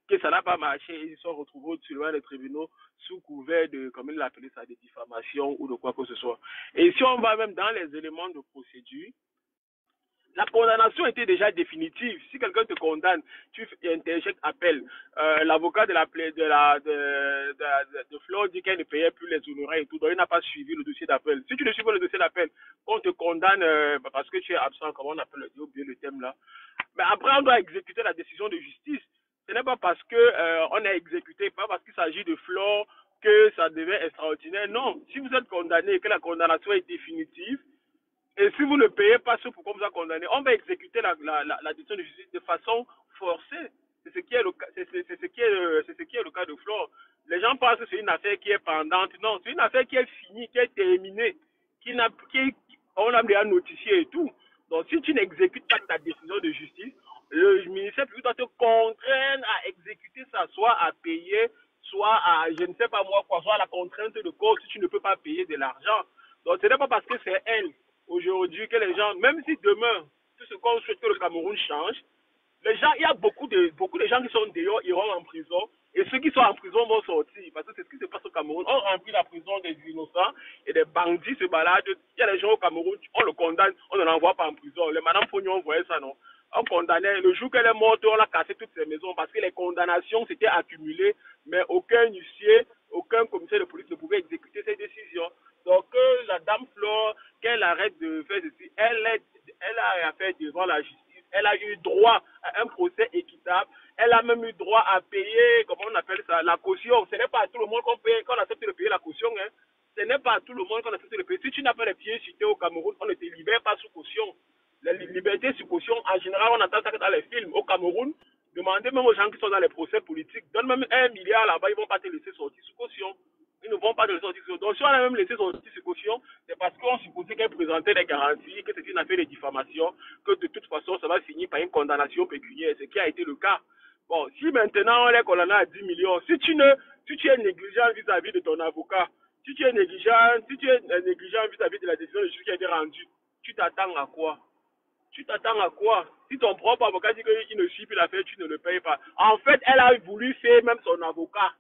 que ça n'a pas marché. Ils sont retrouvés au-dessus des tribunaux sous couvert de, comme il l'appelait ça, de diffamation ou de quoi que ce soit. Et si on va même dans les éléments de procédure, la condamnation était déjà définitive. Si quelqu'un te condamne, tu interjectes appel. L'avocat de Flore dit qu'elle ne payait plus les honoraires et tout, donc il n'a pas suivi le dossier d'appel. Si tu ne suis pas le dossier d'appel, on te condamne parce que tu es absent, comment on appelle, j'ai oublié le thème là. Mais après, on doit exécuter la décision de justice. Ce n'est pas parce que on a exécuté, pas parce qu'il s'agit de Flore que ça devient extraordinaire. Non, si vous êtes condamné et que la condamnation est définitive, et si vous ne payez pas ce pourquoi vous a condamné, on va exécuter la décision de justice de façon forcée. C'est ce qui est le cas de Flore. Les gens pensent que c'est une affaire qui est pendante. Non, c'est une affaire qui est finie, qui est terminée, on a déjà notifié et tout. Donc si tu n'exécutes pas ta décision de justice, le ministère public doit te contraindre à exécuter ça, soit à payer, soit à, je ne sais pas moi quoi, soit à la contrainte de corps si tu ne peux pas payer de l'argent. Donc ce n'est pas parce que c'est elle, aujourd'hui, que les gens, même si demain, tout ce qu'on souhaite que le Cameroun change, les gens, il y a beaucoup de gens qui sont dehors, iront en prison, et ceux qui sont en prison vont sortir, parce que c'est ce qui se passe au Cameroun. On remplit la prison des innocents, et des bandits se baladent. Il y a des gens au Cameroun, on le condamne, on ne l'envoie pas en prison. Les Madame Fognon, on voyait ça, non? On condamnait, le jour qu'elle est morte, on a cassé toutes ses maisons, parce que les condamnations s'étaient accumulées, mais aucun huissier, aucun commissaire de police ne pouvait exécuter ces décisions. Donc, la dame Flore, qu'elle arrête de faire ceci, elle a affaire devant la justice. Elle a eu droit à un procès équitable. Elle a même eu droit à payer, comment on appelle ça, la caution. Ce n'est pas à tout le monde qu'on accepte de payer la caution. Hein. Ce n'est pas à tout le monde qu'on accepte de payer. Si tu n'as pas les pieds cités au Cameroun, on ne te libère pas sous caution. La liberté sous caution, en général, on attend ça que dans les films. Au Cameroun, demandez même aux gens qui sont dans les procès politiques, donne même 1 milliard là-bas, ils ne vont pas te laisser sortir sous caution. Ils ne vont pas te laisser sortir sous caution. Donc, si on a même laissé sortir sous caution, c'est parce qu'on supposait qu'elle présentait des garanties, que c'était une affaire de diffamation, que de toute façon, ça va finir par une condamnation pécuniaire, ce qui a été le cas. Bon, si maintenant on est condamné à 10 millions, si tu es négligent vis-à-vis de ton avocat, si tu es négligent vis-à-vis de la décision de justice qui a été rendue, tu t'attends à quoi? Tu t'attends à quoi? Si ton propre avocat dit qu'il ne suit plus l'affaire, tu ne le payes pas. En fait, elle a voulu faire même son avocat.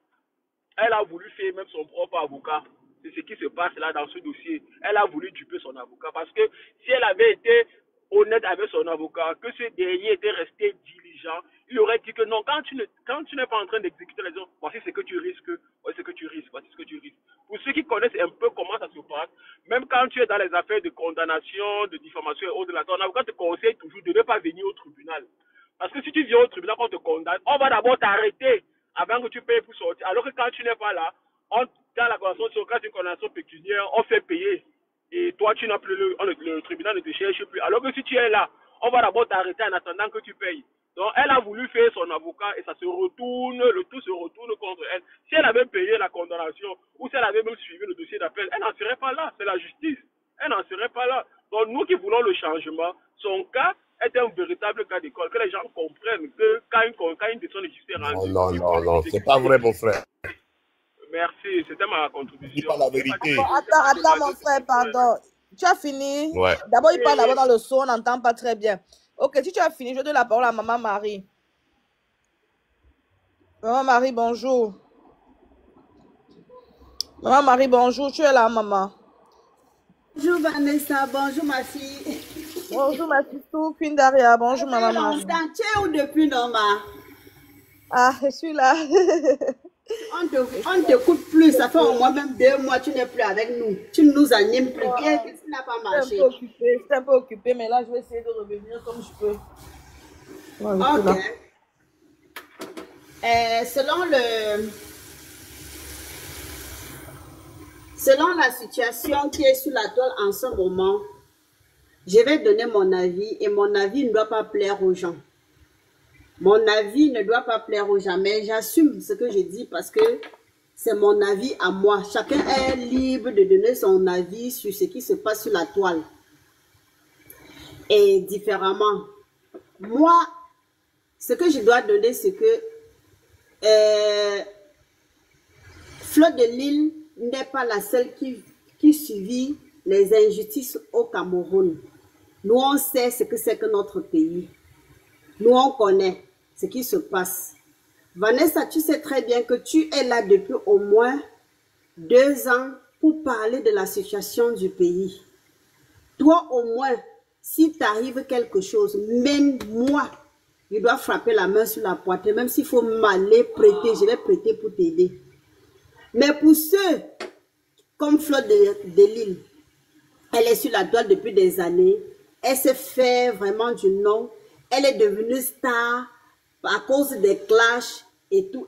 Elle a voulu faire même son propre avocat. C'est ce qui se passe là dans ce dossier. Elle a voulu duper son avocat. Parce que si elle avait été honnête avec son avocat, que ce dernier était resté diligent, il aurait dit que non, quand tu n'es pas en train d'exécuter les autres, voici ce que tu risques, voici ce que tu risques, voici ce que tu risques. Pour ceux qui connaissent un peu comment ça se passe, même quand tu es dans les affaires de condamnation, de diffamation et au-delà, ton avocat te conseille toujours de ne pas venir au tribunal. Parce que si tu viens au tribunal quand on te condamne, on va d'abord t'arrêter avant que tu payes pour sortir. Alors que quand tu n'es pas là, dans la condamnation, quand une condamnation pécuniaire, on fait payer. Et toi, tu n'as plus le tribunal ne te cherche plus. Alors que si tu es là, on va d'abord t'arrêter en attendant que tu payes. Donc, elle a voulu faire son avocat et ça se retourne, le tout se retourne contre elle. Si elle avait payé la condamnation ou si elle avait même suivi le dossier d'appel, elle n'en serait pas là. C'est la justice. Elle n'en serait pas là. Donc, nous qui voulons le changement, son cas est un véritable cas d'école. Que les gens comprennent que quand une décision de justice est rendue... Non, c'est pas vrai, mon frère. Merci, c'était ma contribution. Dis pas la vérité. Bon, attends, mon frère, pardon. Tu as fini? Ouais. D'abord, il parle d'abord dans le son, on n'entend pas très bien. Ok, si tu as fini, je donne la parole à Maman Marie. Maman Marie, bonjour. Maman Marie, bonjour. Tu es là, maman. Bonjour Vanessa, bonjour ma fille. Bonjour ma fille, Queen Daria. Bonjour maman Marie. Tu es où depuis, Norma? Ah, je suis là. On ne t'écoute plus, ça fait au moins même 2 mois, tu n'es plus avec nous. Tu ne nous animes plus. Qu'est-ce qui n'a pas marché? J'étais un peu occupée, mais là, je vais essayer de revenir comme je peux. Ouais, ok. Selon la situation qui est sur la toile en ce moment, je vais donner mon avis et mon avis ne doit pas plaire aux gens. Mon avis ne doit pas plaire aux gens, mais j'assume ce que je dis parce que c'est mon avis à moi. Chacun est libre de donner son avis sur ce qui se passe sur la toile. Et différemment, moi, ce que je dois donner, c'est que Fleur de Lille n'est pas la seule qui subit les injustices au Cameroun. Nous, on sait ce que c'est que notre pays. Nous, on connaît ce qui se passe. Vanessa, tu sais très bien que tu es là depuis au moins 2 ans pour parler de la situation du pays. Toi, au moins, si t'arrive quelque chose, même moi, je dois frapper la main sur la poitrine, même s'il faut m'aller prêter, je vais prêter pour t'aider. Mais pour ceux comme Fleur de Lille, elle est sur la toile depuis des années, elle s'est fait vraiment du nom, elle est devenue star, à cause des clashs et tout,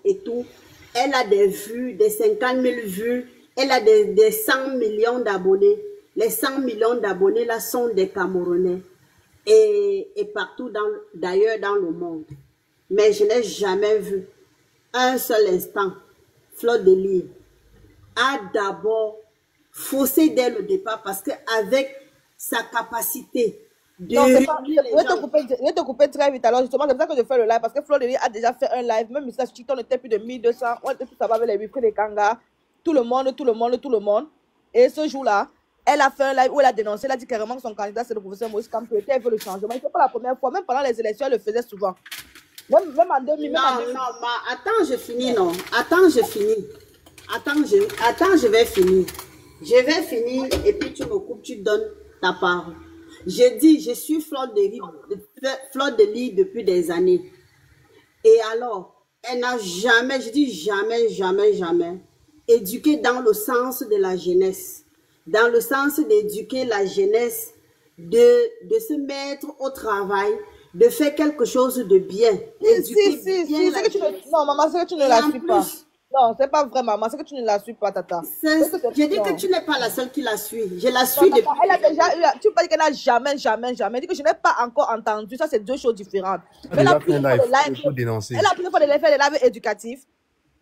elle a des vues, des 50 000 vues, elle a des 100 millions d'abonnés. Les 100 millions d'abonnés là sont des Camerounais et partout d'ailleurs dans le monde. Mais je n'ai jamais vu un seul instant Fleur de Lys a d'abord faussé dès le départ parce qu'avec sa capacité de... Non, c'est pas... Je vais te couper très vite. Alors justement, c'est pour ça que je fais le live parce que Fleur de Lys a déjà fait un live. Même si TikTok n'était plus de 1200. On était tous avec les wifi des Kanga. Tout le monde. Et ce jour-là, elle a fait un live où elle a dénoncé, elle a dit carrément que son candidat c'est le professeur Moïse Kamto. Elle veut le changement. Ce n'est pas la première fois. Même pendant les élections, elle le faisait souvent. Même en 2000. Non, attends, je finis, non. Attends, je finis. Attends, je vais finir. Je vais finir et puis tu me coupes, tu donnes ta parole. Je dis, je suis Fleur de Lys depuis des années. Et alors, elle n'a jamais, je dis jamais, éduqué dans le sens de la jeunesse. Dans le sens d'éduquer la jeunesse, de se mettre au travail, de faire quelque chose de bien. Non, maman, c'est que tu ne la suis pas. Non, c'est pas vrai, maman, c'est que tu ne la suis pas, tata. Je dis que tu n'es pas la seule qui la suit. Je la suis depuis. Elle a déjà eu. Tu parles qu'elle n'a jamais. Elle dit que je n'ai pas encore entendu. Ça, c'est deux choses différentes. Elle a pu faire des lives éducatifs.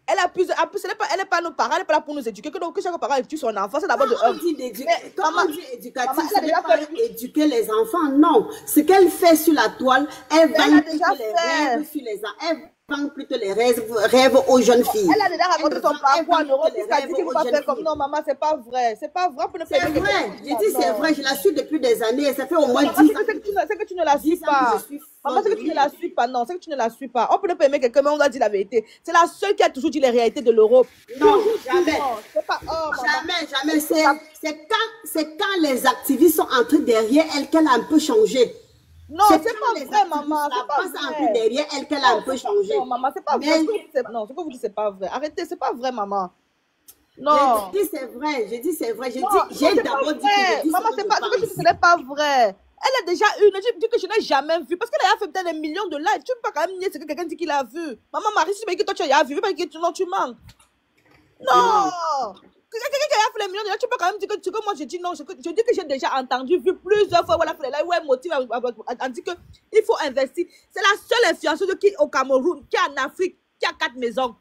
Elle a plus, elle n'est pas nos parents, elle n'est pas là pour nous éduquer. Que chaque parent éduque son enfant, c'est d'abord de Quand on dit éducatif, ce n'est pas éduquer les enfants, non. Ce qu'elle fait sur la toile, elle vend plutôt les rêves sur les enfants. Elle vend plutôt les rêves aux jeunes filles. Elle a déjà raconté son parcours en Europe, elle a dit qu'il ne faut pas faire comme non, maman, c'est pas vrai. C'est pas vrai pour ne pas faire. C'est vrai, j'ai dit c'est vrai, je la suis depuis des années, ça fait au moins 10 ans. C'est que tu ne la suis pas. Maman, c'est que tu ne la suis pas, non, c'est que tu ne la suis pas. On peut ne pas aimer quelqu'un, mais on doit dire la vérité. C'est la seule qui a toujours dit les réalités de l'Europe. Non, jamais. C'est pas, jamais. C'est quand les activistes sont entrés derrière elle qu'elle a un peu changé. Non, c'est pas vrai, maman. C'est pas vrai. Derrière elle qu'elle a un peu changé. Non, maman, c'est pas vrai. Non, ce que vous dites, c'est pas vrai. Arrêtez, c'est pas vrai, maman. Non. J'ai dit c'est vrai. J'ai d'abord dit que maman, c'est pas, ce que ce n'est pas vrai. Elle a déjà eu, je dis que je n'ai jamais vu. Parce qu'elle a fait peut-être des millions de lives. Tu ne peux pas quand même nier ce que quelqu'un dit qu'il a vu. Maman, Marie, si tu me dis que toi tu as vu, non, tu manques. Non. Quelqu'un qui a fait les millions de lives, tu peux quand même dire que moi je dis non. Je dis que j'ai déjà entendu, vu plusieurs fois où elle a fait les lives, où elle motive, elle dit qu'il faut investir. C'est la seule influenceuse qui au Cameroun, qui est en Afrique, qui a 4 maisons.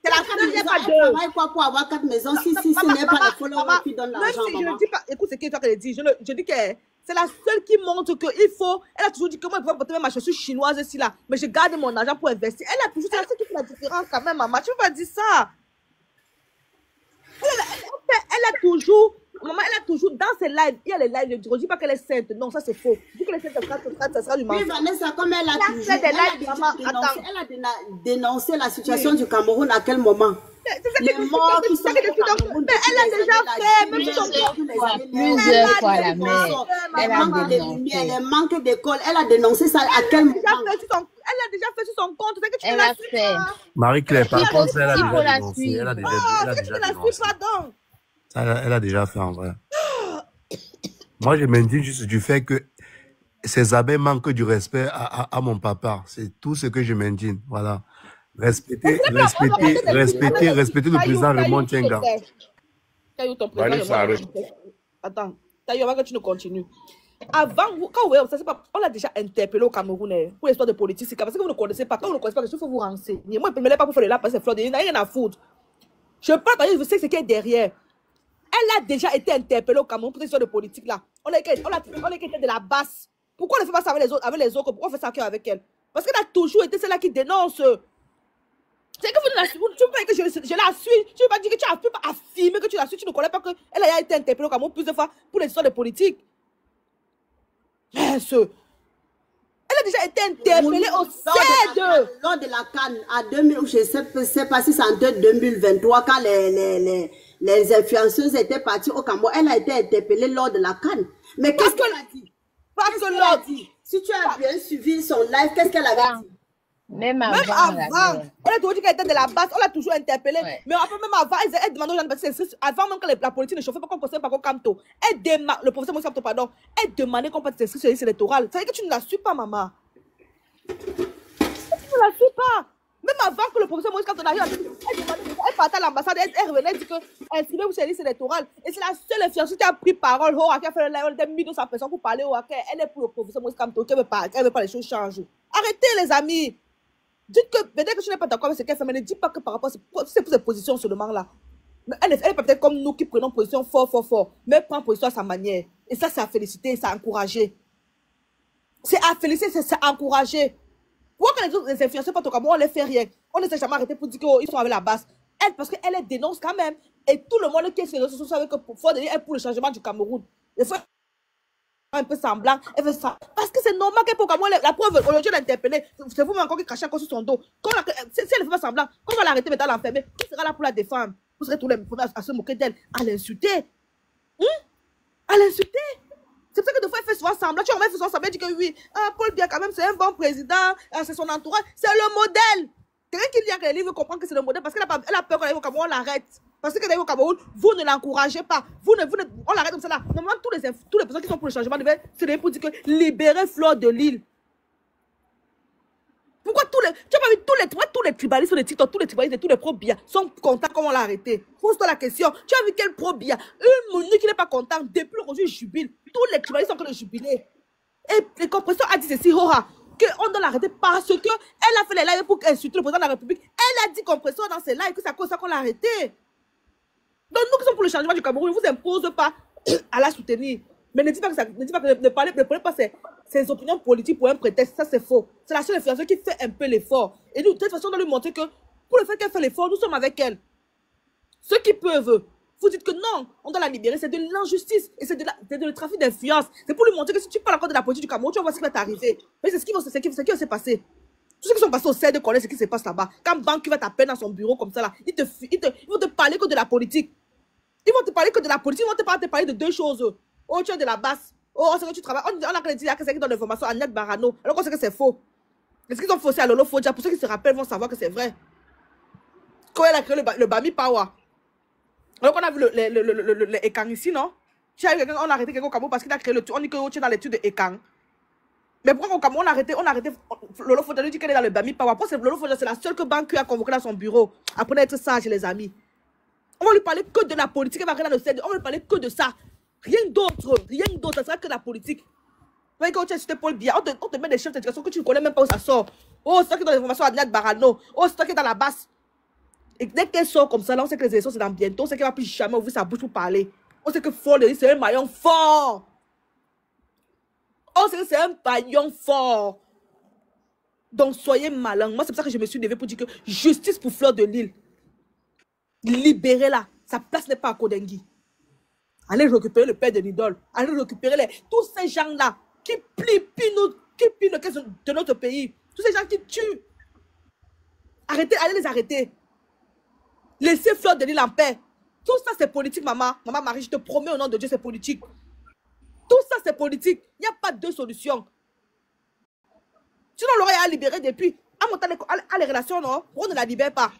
C'est la seule, il n'y a pas deux. Travaille quoi pour avoir 4 maisons si ce n'est pas la followers qui donne l'argent, maman. Je ne dis pas, écoute, c'est qui toi qu'elle dit. Je dis que c'est la seule qui montre qu'il faut. Elle a toujours dit que moi, je peux porter même ma chaussure chinoise ici là, mais je garde mon argent pour investir. Elle a toujours, c'est la seule qui fait la différence quand même, maman. Tu ne peux pas dire ça. Elle a toujours, maman, elle a toujours dans ses lives. Il y a les lives. Je ne dis pas qu'elle est sainte. Non, ça c'est faux. Je dis que les saintes, ça sera du mensonge. Oui, Vanessa, comme elle a toujours, elle a dénoncé la situation du Cameroun à quel moment? Les morts qui sont au Cameroun. Elle a déjà fait, même si plusieurs fois la mère. Elle manque de lumière, elle manque d'école. Elle a dénoncé ça à quel moment? Elle a déjà fait sur son compte. C'est que tu ne la suis pas. Marie-Claire, par contre, elle a déjà dénoncé. Elle a déjà dénoncé. Elle a déjà fait en vrai. Moi, je m'indigne juste du fait que ces abeilles manquent du respect à mon papa. C'est tout ce que je m'indigne. Voilà. Respecter le président Raymond Tchenga. Attends, Taïo, avant que tu ne continues. Avant, quand vous ça, pas, on l'a déjà interpellé au Cameroun pour l'histoire de politique. C'est parce que vous ne connaissez pas. Quand vous ne connaissez pas, il faut vous renseigner. Moi, je ne me pas pour faire le là parce que c'est Fleur de Lys. Il n'y a rien à foutre. Je parle, je sais ce qui est derrière. Elle a déjà été interpellée au Cameroun pour cette histoire de politique là. On a été de la basse. Pourquoi on ne fait pas ça avec les autres? Pourquoi on fait ça avec elle? Parce qu'elle a toujours été celle-là qui dénonce. C'est que vous ne la suivez, tu ne peux pas que je la suis. Tu ne peux pas dire que tu ne peux pas affirmer que tu la suis. Tu ne connais pas qu'elle a été interpellée au Cameroun plusieurs fois pour les histoires de politique. Elle a déjà été interpellée au CED. Lors de la CAN, à 2000, je ne sais pas si c'est en 2023, quand les influenceuses étaient parties au Cameroun, elle a été interpellée lors de la CAN. Mais qu'est-ce qu'elle a dit? Qu'est-ce qu'elle a dit? Si tu as bien suivi son live, qu'est-ce qu'elle avait dit? Même avant. Elle a toujours dit qu'elle était de la base, on l'a toujours interpellée. Ouais. Mais après, même avant, elle demandait aux gens de s'inscrire. Avant même que la politique ne chauffait pas, qu'on posait pas comme Kamto. Le professeur Moïse Kamto, pardon, elle demandait qu'on puisse s'inscrire sur les liste électorale. Ça veut dire que tu ne la suis pas, maman. Tu ne la avant que le professeur Moïse, quand on arrive, elle partait à l'ambassade, elle revenait, elle dit qu'elle inscrivez-vous sur les listes électorales. Et c'est la seule influenceuse qui a pris parole, qui a fait le live de 1200 personnes pour parler au hacker. Elle est pour le professeur Moïse Kamto, elle veut pas les choses changent. Arrêtez, les amis. Dites que, peut-être que je n'ai pas d'accord avec ce qu'elle fait, mais ne dites pas que par rapport à ses positions seulement là. Elle est peut-être comme nous qui prenons position fort, mais elle prend position à sa manière. Et ça, c'est à féliciter, c'est à encourager. C'est à féliciter, c'est à encourager. Pourquoi quand les autres influenceurs partent au Cameroun, on ne les fait rien? On ne s'est jamais arrêté pour dire qu'ils sont avec la base. Elle, parce qu'elle les dénonce quand même. Et tout le monde qui est sur les réseaux sociaux savait que elle pour le changement du Cameroun. Des fois, un peu semblant, elle fait ça. Parce que c'est normal qu'elle pour Cameroun, la preuve, aujourd'hui, elle a interpellé. C'est vous-même encore qui crachez encore sur son dos. Si elle ne fait pas semblant, quand on va l'arrêter maintenant, l'enfermer, qui sera là pour la défendre? Vous serez tous les premiers à se moquer d'elle, à l'insulter. À l'insulter. C'est pour ça que des fois, elle fait souvent semblant. Tu vois, elle fait souvent semblant, elle dit que oui, Paul Biya, quand même, c'est un bon président, c'est son entourage, c'est le modèle. Quelqu'un qui lit les livres comprend que c'est le modèle parce qu'elle a peur qu'on arrive au Cameroun, on l'arrête. Parce que quand elle arrive au Cameroun, vous ne l'encouragez pas. On l'arrête comme ça là. Normalement, tous les personnes qui sont pour le changement devaient se lever pour dire que libérez Fleur de Lille. Pourquoi tu as pas vu tous les tribalistes sur les TikTok, tous les tribalistes et tous les pro-Biya sont contents comme on l'a arrêté? Pose-toi la question. Tu as vu quel pro-Biya? Une minute qui n'est pas content, depuis aujourd'hui, il jubile. Tous les tribalistes sont en train de jubiler. Et le compresseur a dit ceci, qu'on doit l'arrêter parce qu'elle a fait les lives pour insulter le président de la République. Elle a dit compresseur dans ses lives que c'est à cause de ça qu'on l'a arrêté. Donc nous qui sommes pour le changement du Cameroun, ne vous impose pas à la soutenir. Mais ne dites pas que ne prenez pas ses opinions politiques pour un prétexte. Ça, c'est faux. C'est la seule influenceuse qui fait un peu l'effort. Et nous, de toute façon, on doit lui montrer que pour le fait qu'elle fait l'effort, nous sommes avec elle. Ceux qui peuvent, vous dites que non, on doit la libérer. C'est de l'injustice et c'est de le trafic d'influence. C'est pour lui montrer que si tu parles encore de la politique du Cameroun, tu vas voir ce qui va t'arriver. Mais c'est ce qui va se passer. Tous ceux qui sont passés au CED connaissent ce qui se passe là-bas. Quand Banque va t'appeler dans son bureau comme ça, là, ils vont te parler que de la politique. Ils vont te parler que de la politique. Ils vont te parler de deux choses. Oh, tu es de la basse. Oh, on sait que tu travailles. On a dit que c'est qui donne l'information à Net Barano. Alors qu'on sait que c'est faux. Est-ce qu'ils ont faussé à Lolo Fodja? Pour ceux qui se rappellent, vont savoir que c'est vrai. Quand elle a créé le Bami Power. Alors qu'on a vu le Ekang ici, non? On a arrêté quelqu'un au Cameroun parce qu'il a créé le truc. On dit que tu es dans l'étude de Ekang. Mais pourquoi au Cameroun, on a arrêté Lolo Fodja lui dit qu'elle est dans le Bami Power. Pour Lolo Fodja, c'est la seule que Banque a convoqué dans son bureau. Apprenez à être sage, les amis. On va lui parler que de la politique. Elle va rester dans le CED. On va lui parler que de ça. Rien d'autre, ça sera que la politique. Quand tu as Paul Biya, on te met des chefs d'éducation que tu ne connais même pas où ça sort. Oh, c'est toi qui donne l'information à Net Barano. Oh, c'est toi qui est dans la basse. Et dès qu'elle sort comme ça, là, on sait que les élections c'est dans bientôt. On sait qu'elle va plus jamais ouvrir sa bouche pour parler. On sait que Fleur de Lille, c'est un maillon fort. On sait que c'est un maillon fort. Donc, soyez malins. Moi, c'est pour ça que je me suis levée pour dire que justice pour Fleur de Lille. Libérez-la. Sa place n'est pas à Kodengui. Allez récupérer le père de l'idole. Allez récupérer tous ces gens-là qui plient le caisse de notre pays. Tous ces gens qui tuent. Arrêtez, allez les arrêter. Laissez Fleur de Lille en paix. Tout ça, c'est politique, maman. Maman Marie, je te promets au nom de Dieu, c'est politique. Tout ça, c'est politique. Il n'y a pas de solution. Sinon, on l'aurait à libérer depuis. À les relations, non? Pourquoi on ne la libère pas?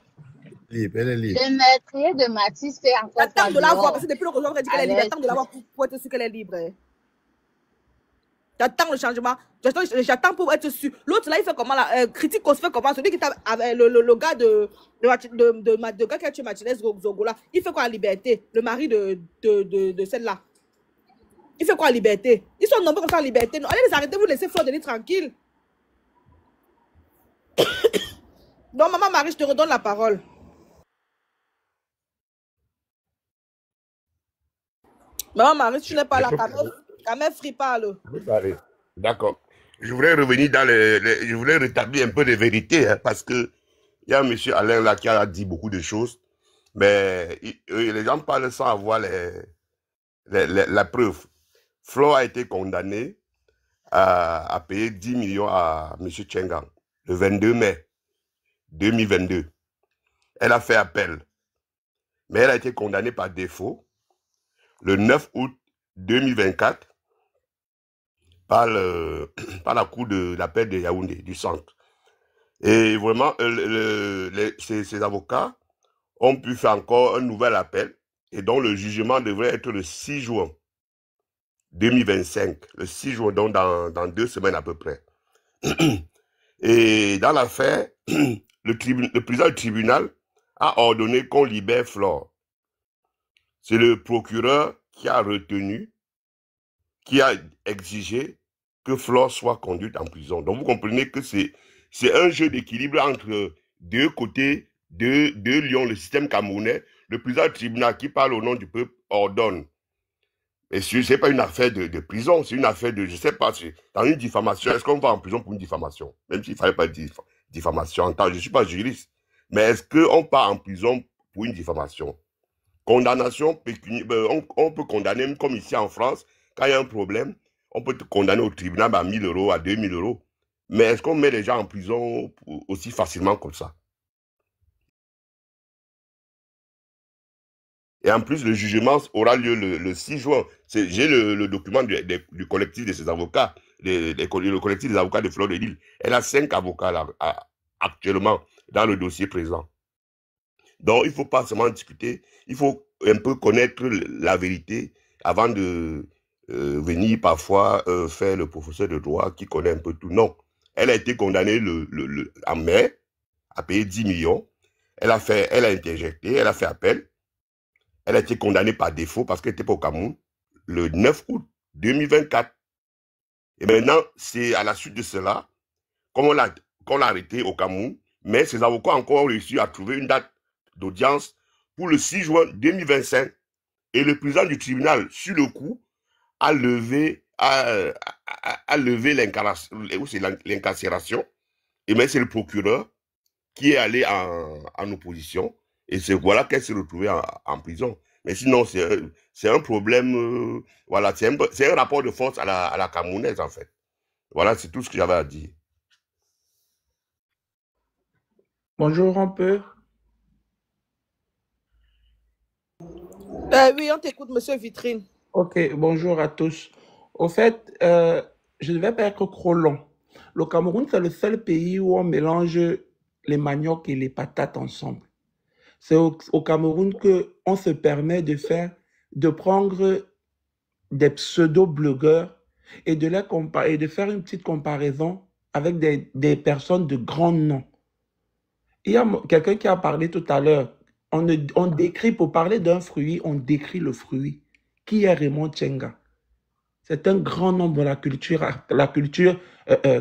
Libre, elle est libre. Le meurtrier de Mathis fait encore ça. J'attends de la voir, parce que depuis le jour, on a dit qu'elle est libre. J'attends de la voir pour être sûr qu'elle est libre. J'attends le changement. J'attends pour être sûr. L'autre, là, il fait comment là? Critique, on se fait comment? Celui qui est avec le gars de gars qui a tué Martinez Zogola, il fait quoi en liberté? Le mari de celle-là. Il fait quoi en liberté? Ils sont nombreux comme ça en liberté. Non, allez les arrêter, vous laissez Fleur de Lille tranquille. Donc, maman Marie, je te redonne la parole. Maman Marie, tu n'es pas là, quand même free parle. D'accord. Je voudrais revenir je voulais rétablir un peu de vérité, hein, parce que il y a M. Alain là qui a dit beaucoup de choses, mais les gens parlent sans avoir la preuve. Flo a été condamné à payer 10 millions à M. Tchengang le 22 mai 2022. Elle a fait appel, mais elle a été condamnée par défaut le 9 août 2024 par la cour d'appel de Yaoundé, du centre. Et vraiment, ces avocats ont pu faire encore un nouvel appel, et donc le jugement devrait être le 6 juin 2025, le 6 juin, donc dans 2 semaines à peu près. Et dans l'affaire, le président du tribunal a ordonné qu'on libère Flore. C'est le procureur qui a retenu, qui a exigé que Flore soit conduite en prison. Donc vous comprenez que c'est un jeu d'équilibre entre deux côtés, deux lions, le système camerounais. Le président du tribunal qui parle au nom du peuple ordonne. Et ce n'est pas une affaire de prison, c'est une affaire de, je ne sais pas, dans une diffamation, est-ce qu'on va en prison pour une diffamation? Même s'il ne fallait pas dire diffamation, je ne suis pas juriste. Mais est-ce qu'on part en prison pour une diffamation? Condamnation pécuniaire, on peut condamner, comme ici en France, quand il y a un problème, on peut te condamner au tribunal à 1 000 euros, à 2 000 euros. Mais est-ce qu'on met les gens en prison aussi facilement comme ça? Et en plus, le jugement aura lieu le 6 juin. J'ai le document du collectif de ses avocats, le collectif des avocats de Flore de Lille. Elle a 5 avocats là, actuellement dans le dossier présent. Donc, il ne faut pas seulement discuter, il faut un peu connaître la vérité avant de venir parfois faire le professeur de droit qui connaît un peu tout. Non. Elle a été condamnée en mai à payer 10 millions. Elle a interjecté, elle a fait appel. Elle a été condamnée par défaut parce qu'elle n'était pas au Cameroun le 9 août 2024. Et maintenant, c'est à la suite de cela qu'on l'a arrêtée au Cameroun, mais ses avocats ont encore réussi à trouver une date d'audience pour le 6 juin 2025. Et le président du tribunal, sur le coup, a levé l'incarcération. Et mais c'est le procureur qui est allé en opposition. Et c'est voilà qu'elle s'est retrouvée en prison. Mais sinon, c'est un problème, voilà, c'est un rapport de force à la camerounaise, en fait. Voilà, c'est tout ce que j'avais à dire. Bonjour, on peut. Oui, on t'écoute, monsieur Vitrine. Ok, bonjour à tous. Au fait, je ne vais pas être trop long. Le Cameroun, c'est le seul pays où on mélange les maniocs et les patates ensemble. C'est au Cameroun qu'on se permet de prendre des pseudo-blogueurs et de faire une petite comparaison avec des personnes de grands noms. Il y a quelqu'un qui a parlé tout à l'heure. On décrit, pour parler d'un fruit, on décrit le fruit. Qui est Raymond Tchenga? C'est un grand nom de la culture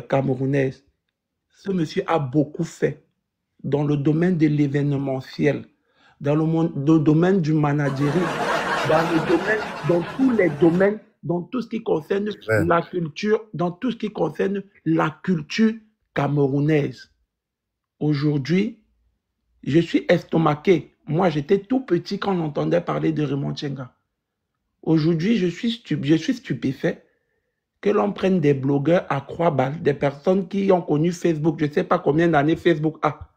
camerounaise. Ce monsieur a beaucoup fait dans le domaine de l'événementiel, dans le domaine du managerie, dans tous les domaines, dans tout ce qui concerne la culture, dans tout ce qui concerne la culture camerounaise. Aujourd'hui, je suis estomaqué. Moi, j'étais tout petit quand on entendait parler de Raymond Tchenga. Aujourd'hui, je suis stupéfait que l'on prenne des blogueurs à croix-balles, des personnes qui ont connu Facebook. Je ne sais pas combien d'années Facebook a.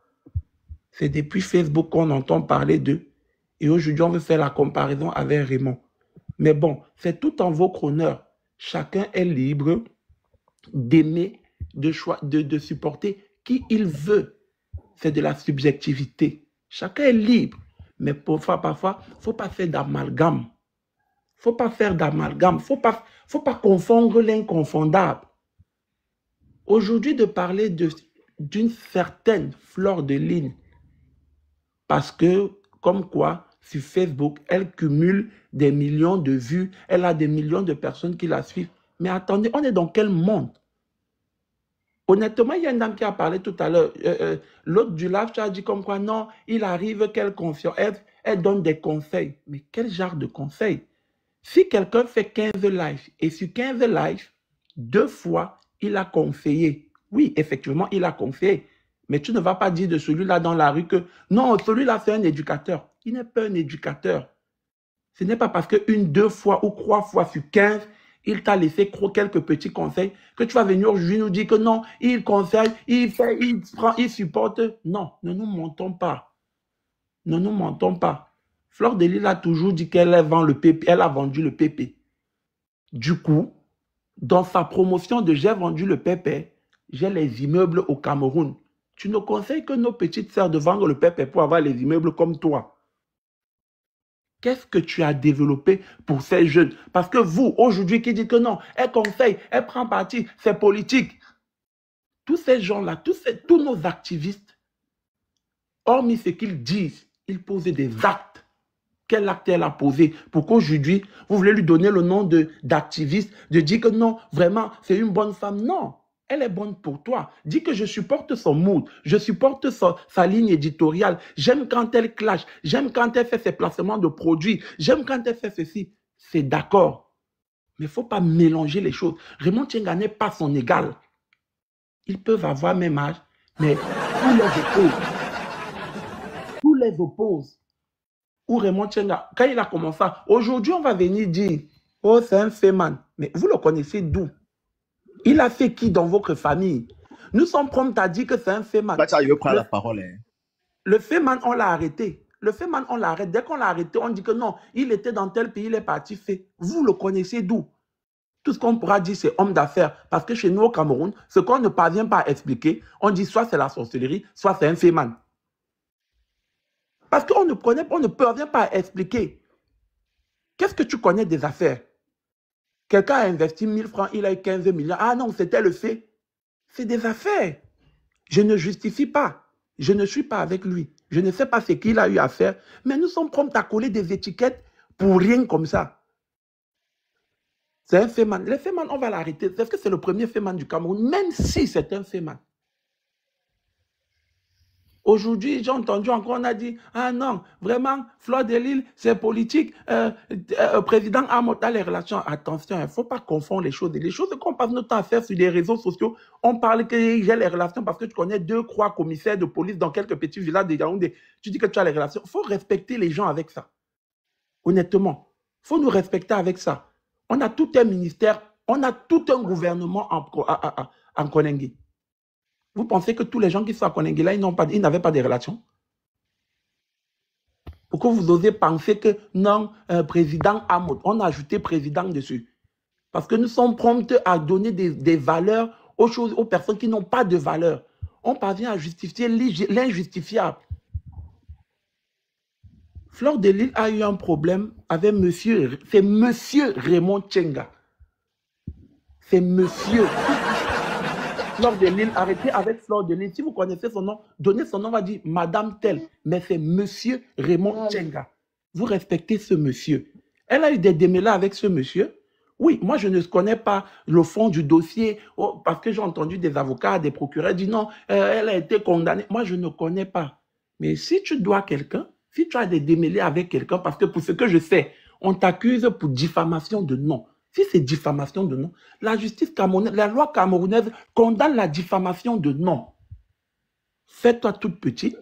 C'est depuis Facebook qu'on entend parler d'eux. Et aujourd'hui, on veut faire la comparaison avec Raymond. Mais bon, c'est tout en votre honneur. Chacun est libre d'aimer, de supporter qui il veut. C'est de la subjectivité. Chacun est libre. Mais parfois, il ne faut pas faire d'amalgame. Il ne faut pas faire d'amalgame. Il ne faut pas confondre l'inconfondable. Aujourd'hui, de parler d'une certaine Flore de Lille, parce que, comme quoi, sur Facebook, elle cumule des millions de vues, elle a des millions de personnes qui la suivent. Mais attendez, on est dans quel monde? Honnêtement, il y a une dame qui a parlé tout à l'heure. L'autre du live a dit comme quoi, non, il arrive qu'elle confie. Elle donne des conseils. Mais quel genre de conseils? Si quelqu'un fait 15 lives, et sur 15 lives, 2 fois, il a conseillé. Oui, effectivement, il a conseillé. Mais tu ne vas pas dire de celui-là dans la rue que non, celui-là c'est un éducateur. Il n'est pas un éducateur. Ce n'est pas parce qu'une, 2 fois ou 3 fois sur 15, il t'a laissé quelques petits conseils que tu vas venir aujourd'hui nous dire que non, il conseille, il fait, il prend, il supporte. Non, ne nous mentons pas. Ne nous mentons pas. Flore de Lille a toujours dit qu'elle a vendu le PP. Du coup, dans sa promotion de j'ai vendu le PP, j'ai les immeubles au Cameroun. Tu ne conseilles que nos petites sœurs de vendre le PP pour avoir les immeubles comme toi. Qu'est-ce que tu as développé pour ces jeunes? Parce que vous, aujourd'hui, qui dites que non, elle conseille, elle prend parti, c'est politique. Tous ces gens-là, tous nos activistes, hormis ce qu'ils disent, ils posent des actes. Quel acte elle a posé pour qu'aujourd'hui, vous voulez lui donner le nom d'activiste, de dire que non, vraiment, c'est une bonne femme? Non, elle est bonne pour toi. Dis que je supporte son mood, je supporte sa ligne éditoriale. J'aime quand elle clash, j'aime quand elle fait ses placements de produits, j'aime quand elle fait ceci. C'est d'accord. Mais il ne faut pas mélanger les choses. Raymond Tchenga n'est pas son égal. Ils peuvent avoir même âge, mais tous les opposent. Tous les opposent. Ou Raymond Tchenga, quand il a commencé, aujourd'hui on va venir dire, oh c'est un féman. Mais vous le connaissez d'où? Il a fait qui dans votre famille? Nous sommes prompts à dire que c'est un féman. Bah, ça, il veut prendre la parole. Hein. Le féman, on l'a arrêté. Le féman, on l'arrête. Dès qu'on l'a arrêté, on dit que non, il était dans tel pays, il est parti fait. Vous le connaissez d'où? Tout ce qu'on pourra dire, c'est homme d'affaires. Parce que chez nous au Cameroun, ce qu'on ne parvient pas à expliquer, on dit soit c'est la sorcellerie, soit c'est un féman. Parce qu'on ne parvient pas à expliquer. Qu'est-ce que tu connais des affaires? Quelqu'un a investi 1000 francs, il a eu 15 millions. Ah non, c'était le fait. C'est des affaires. Je ne justifie pas. Je ne suis pas avec lui. Je ne sais pas ce qu'il a eu à faire. Mais nous sommes prompts à coller des étiquettes pour rien comme ça. C'est un féman. Les féman, on va l'arrêter. Est-ce que c'est le premier féman du Cameroun? Même si c'est un féman. Aujourd'hui, j'ai entendu encore, on a dit, ah non, vraiment, Fleur de Lille, c'est politique. Président Amot a les relations. Attention, il ne faut pas confondre les choses. Les choses qu'on passe notre temps à faire sur les réseaux sociaux, on parle que j'ai les relations parce que tu connais 2-3 commissaires de police dans quelques petits villages de Yaoundé. Tu dis que tu as les relations. Il faut respecter les gens avec ça. Honnêtement, il faut nous respecter avec ça. On a tout un ministère, on a tout un gouvernement en Konengi. Vous pensez que tous les gens qui sont à Konengi, là, ils n'avaient pas de relations? Pourquoi vous osez penser que non, président Amot, on a ajouté président dessus? Parce que nous sommes prompts à donner des valeurs aux personnes qui n'ont pas de valeur. On parvient à justifier l'injustifiable. Fleur de Lille a eu un problème avec monsieur, c'est monsieur Raymond Tchenga. C'est monsieur. Fleur de Lille, arrêtez avec Fleur de Lille. Si vous connaissez son nom, donnez son nom, on va dire Madame telle. Mais c'est monsieur Raymond Tchenga. Vous respectez ce monsieur. Elle a eu des démêlés avec ce monsieur. Oui, moi je ne connais pas le fond du dossier parce que j'ai entendu des avocats, des procureurs dire non, elle a été condamnée. Moi je ne connais pas. Mais si tu dois quelqu'un, si tu as des démêlés avec quelqu'un, parce que pour ce que je sais, on t'accuse pour diffamation de nom. Si c'est diffamation de nom, la justice camerounaise, la loi camerounaise condamne la diffamation de nom. Fais-toi toute petite,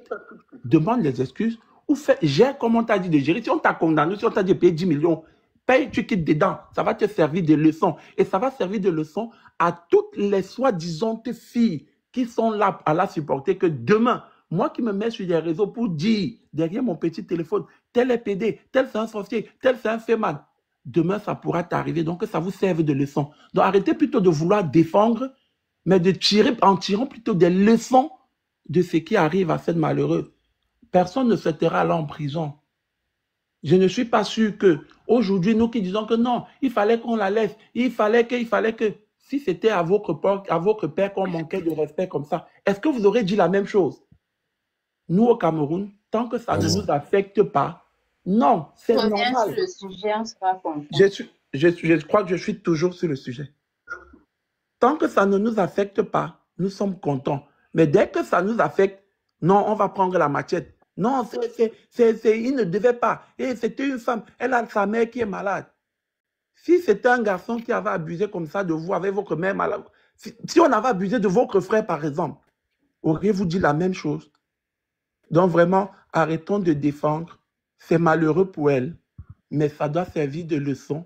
demande les excuses, ou gère comme on t'a dit de gérer. Si on t'a condamné, si on t'a dit de payer 10 millions, paye, tu quittes dedans. Ça va te servir de leçon. Et ça va servir de leçon à toutes les soi-disant filles qui sont là à la supporter que demain, moi qui me mets sur les réseaux pour dire derrière mon petit téléphone, tel est PD, tel c'est un sorcier, tel c'est un féman. Demain, ça pourra t'arriver, donc que ça vous serve de leçon. Donc arrêtez plutôt de vouloir défendre, mais de tirer, en tirant plutôt des leçons de ce qui arrive à cette malheureuse. Personne ne souhaitera aller en prison. Je ne suis pas sûr que, aujourd'hui, nous qui disons que non, il fallait qu'on la laisse, il fallait que, si c'était à votre père qu'on manquait de respect comme ça, est-ce que vous aurez dit la même chose? Nous, au Cameroun, tant que ça ne nous affecte pas, non, c'est normal. Sur le sujet, on sera content. Je crois que je suis toujours sur le sujet. Tant que ça ne nous affecte pas, nous sommes contents. Mais dès que ça nous affecte, non, on va prendre la machette. Non, il ne devait pas. Et c'était une femme, elle a sa mère qui est malade. Si c'était un garçon qui avait abusé comme ça de vous, avec votre mère malade, si on avait abusé de votre frère, par exemple, auriez-vous dit la même chose? Donc vraiment, arrêtons de défendre. C'est malheureux pour elle, mais ça doit servir de leçon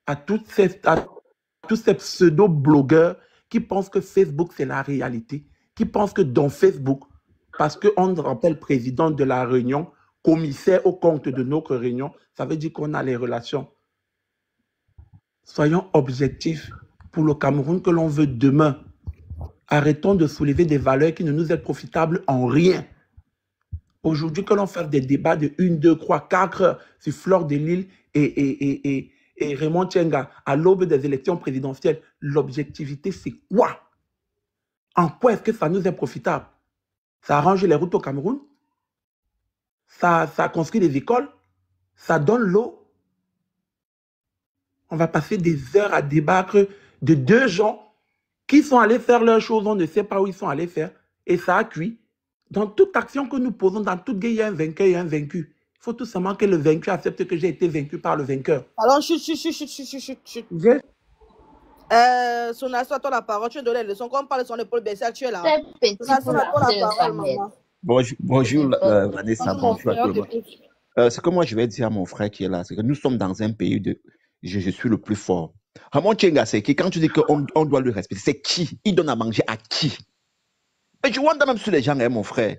à tous ces pseudo-blogueurs qui pensent que Facebook, c'est la réalité, qui pensent que dans Facebook, parce qu'on rappelle président de la réunion, commissaire au compte de notre réunion, ça veut dire qu'on a les relations. Soyons objectifs pour le Cameroun que l'on veut demain. Arrêtons de soulever des valeurs qui ne nous sont profitables en rien. Aujourd'hui, que l'on fait des débats de 1, 2, 3, 4 heures sur Fleur de Lille et Raymond Tchenga à l'aube des élections présidentielles, l'objectivité, c'est quoi? En quoi est-ce que ça nous est profitable? Ça arrange les routes au Cameroun? ça construit des écoles, ça donne l'eau. On va passer des heures à débattre de deux gens qui sont allés faire leurs choses, on ne sait pas où ils sont allés faire, et ça a cuit. Dans toute action que nous posons, dans toute guerre, il y a un vainqueur et un vaincu. Il faut tout simplement que le vaincu accepte que j'ai été vaincu par le vainqueur. Alors, chut. Yes. Sonasso, à toi la parole, tu es donné la leçon. Quand on parle de son épaule baissée, tu es là. Sonasso, à toi la parole, maman. Bonjour Vanessa, bonjour à tout le monde. Ce que moi je vais dire à mon frère qui est là, c'est que nous sommes dans un pays de je suis le plus fort. Ramon Tchenga, c'est qui? Quand tu dis qu'on doit le respecter, c'est qui? Il donne à manger à qui? Et je vois même sur les gens, hein, mon frère.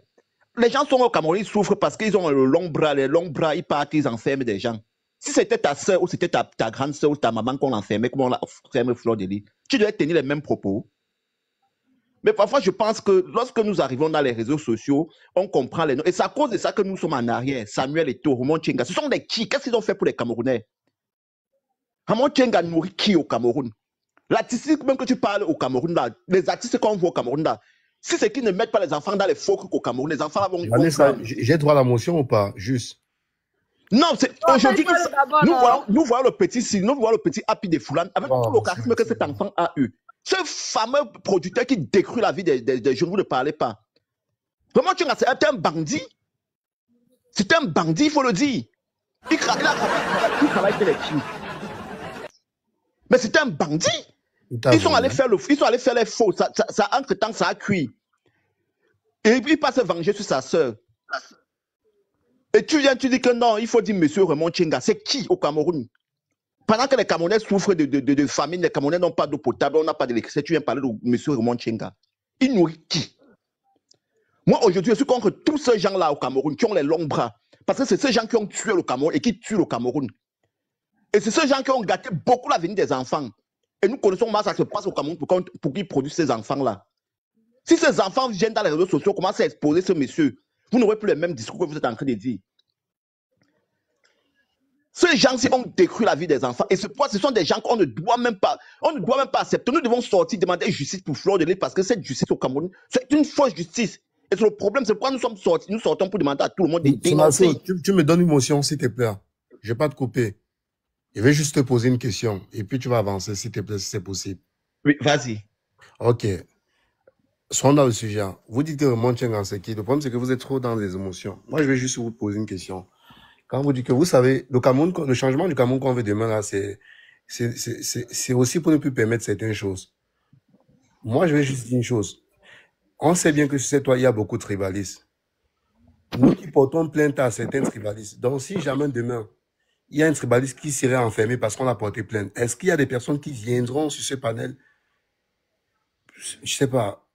Les gens sont au Cameroun, ils souffrent parce qu'ils ont le long bras, les longs bras, ils partent, ils enferment des gens. Si c'était ta soeur ou c'était ta grande soeur ou ta maman qu'on enfermait, comme on l'enferme Fleur de Lys, tu devais tenir les mêmes propos. Mais parfois, je pense que lorsque nous arrivons dans les réseaux sociaux, on comprend les noms. Et c'est à cause de ça que nous sommes en arrière. Samuel Eto'o, Ramon Tchenga, ce sont des qui? Qu'est-ce qu'ils ont fait pour les Camerounais? Ramon Tchenga nourrit qui au Cameroun? L'artistique, même que tu parles au Cameroun, là, les artistes qu'on voit au Cameroun, là, si c'est qu'ils ne mettent pas les enfants dans les faux trucs au Cameroun, les enfants vont... Vanessa, j'ai droit à la motion ou pas? Juste. Non, aujourd'hui, nous voyons le petit Happy de Foulane avec tout le charisme que cet enfant a eu. Ce fameux producteur qui détruit la vie des jeunes, vous ne parlez pas. Vraiment, c'était un bandit. C'était un bandit, il faut le dire. Il travaille avec les filles. Mais c'était un bandit. Ils sont allés faire les faux. Ça entre-temps, ça a cuit. Et puis, il passe se venger sur sa soeur. Et tu dis que non, il faut dire monsieur Ramon Tchenga. C'est qui au Cameroun? Pendant que les Camerounais souffrent de famine, les Camerounais n'ont pas d'eau potable, on n'a pas d'électricité, tu viens parler de monsieur Ramon Tchenga. Il nourrit qui? Moi, aujourd'hui, je suis contre tous ces gens-là au Cameroun qui ont les longs bras. Parce que c'est ces gens qui ont tué le Cameroun et qui tuent le Cameroun. Et c'est ces gens qui ont gâté beaucoup l'avenir des enfants. Et nous connaissons comment ça se passe au Cameroun pour qu'ils produisent ces enfants-là. Si ces enfants viennent dans les réseaux sociaux, commencent à exposer ce monsieur, vous n'aurez plus le même discours que vous êtes en train de dire. Ces gens-ci ont détruit la vie des enfants. Et ce sont des gens qu'on ne doit même pas accepter. Nous devons sortir, demander justice pour Fleur de Lys parce que cette justice au Cameroun, c'est une fausse justice. Et c'est le problème, c'est pourquoi nous sommes sortis. Nous sortons pour demander à tout le monde de dénoncer. Tu me donnes une motion, s'il te plaît. Je ne vais pas te couper. Je vais juste te poser une question. Et puis tu vas avancer, s'il te plaît, si c'est possible. Oui, vas-y. Ok. Soyons dans le sujet. Vous dites que Ramon Tchenga, c'est qui? Le problème, c'est que vous êtes trop dans les émotions. Moi, je vais juste vous poser une question. Quand vous dites que vous savez, le changement du Cameroun qu'on veut demain, là, c'est aussi pour ne plus permettre certaines choses. Moi, je vais juste dire une chose. On sait bien que sur cette toile, il y a beaucoup de tribalistes. Nous qui portons plainte à certains tribalistes. Donc, si jamais demain, il y a un tribaliste qui serait enfermé parce qu'on a porté plainte, est-ce qu'il y a des personnes qui viendront sur ce panel? Je sais pas.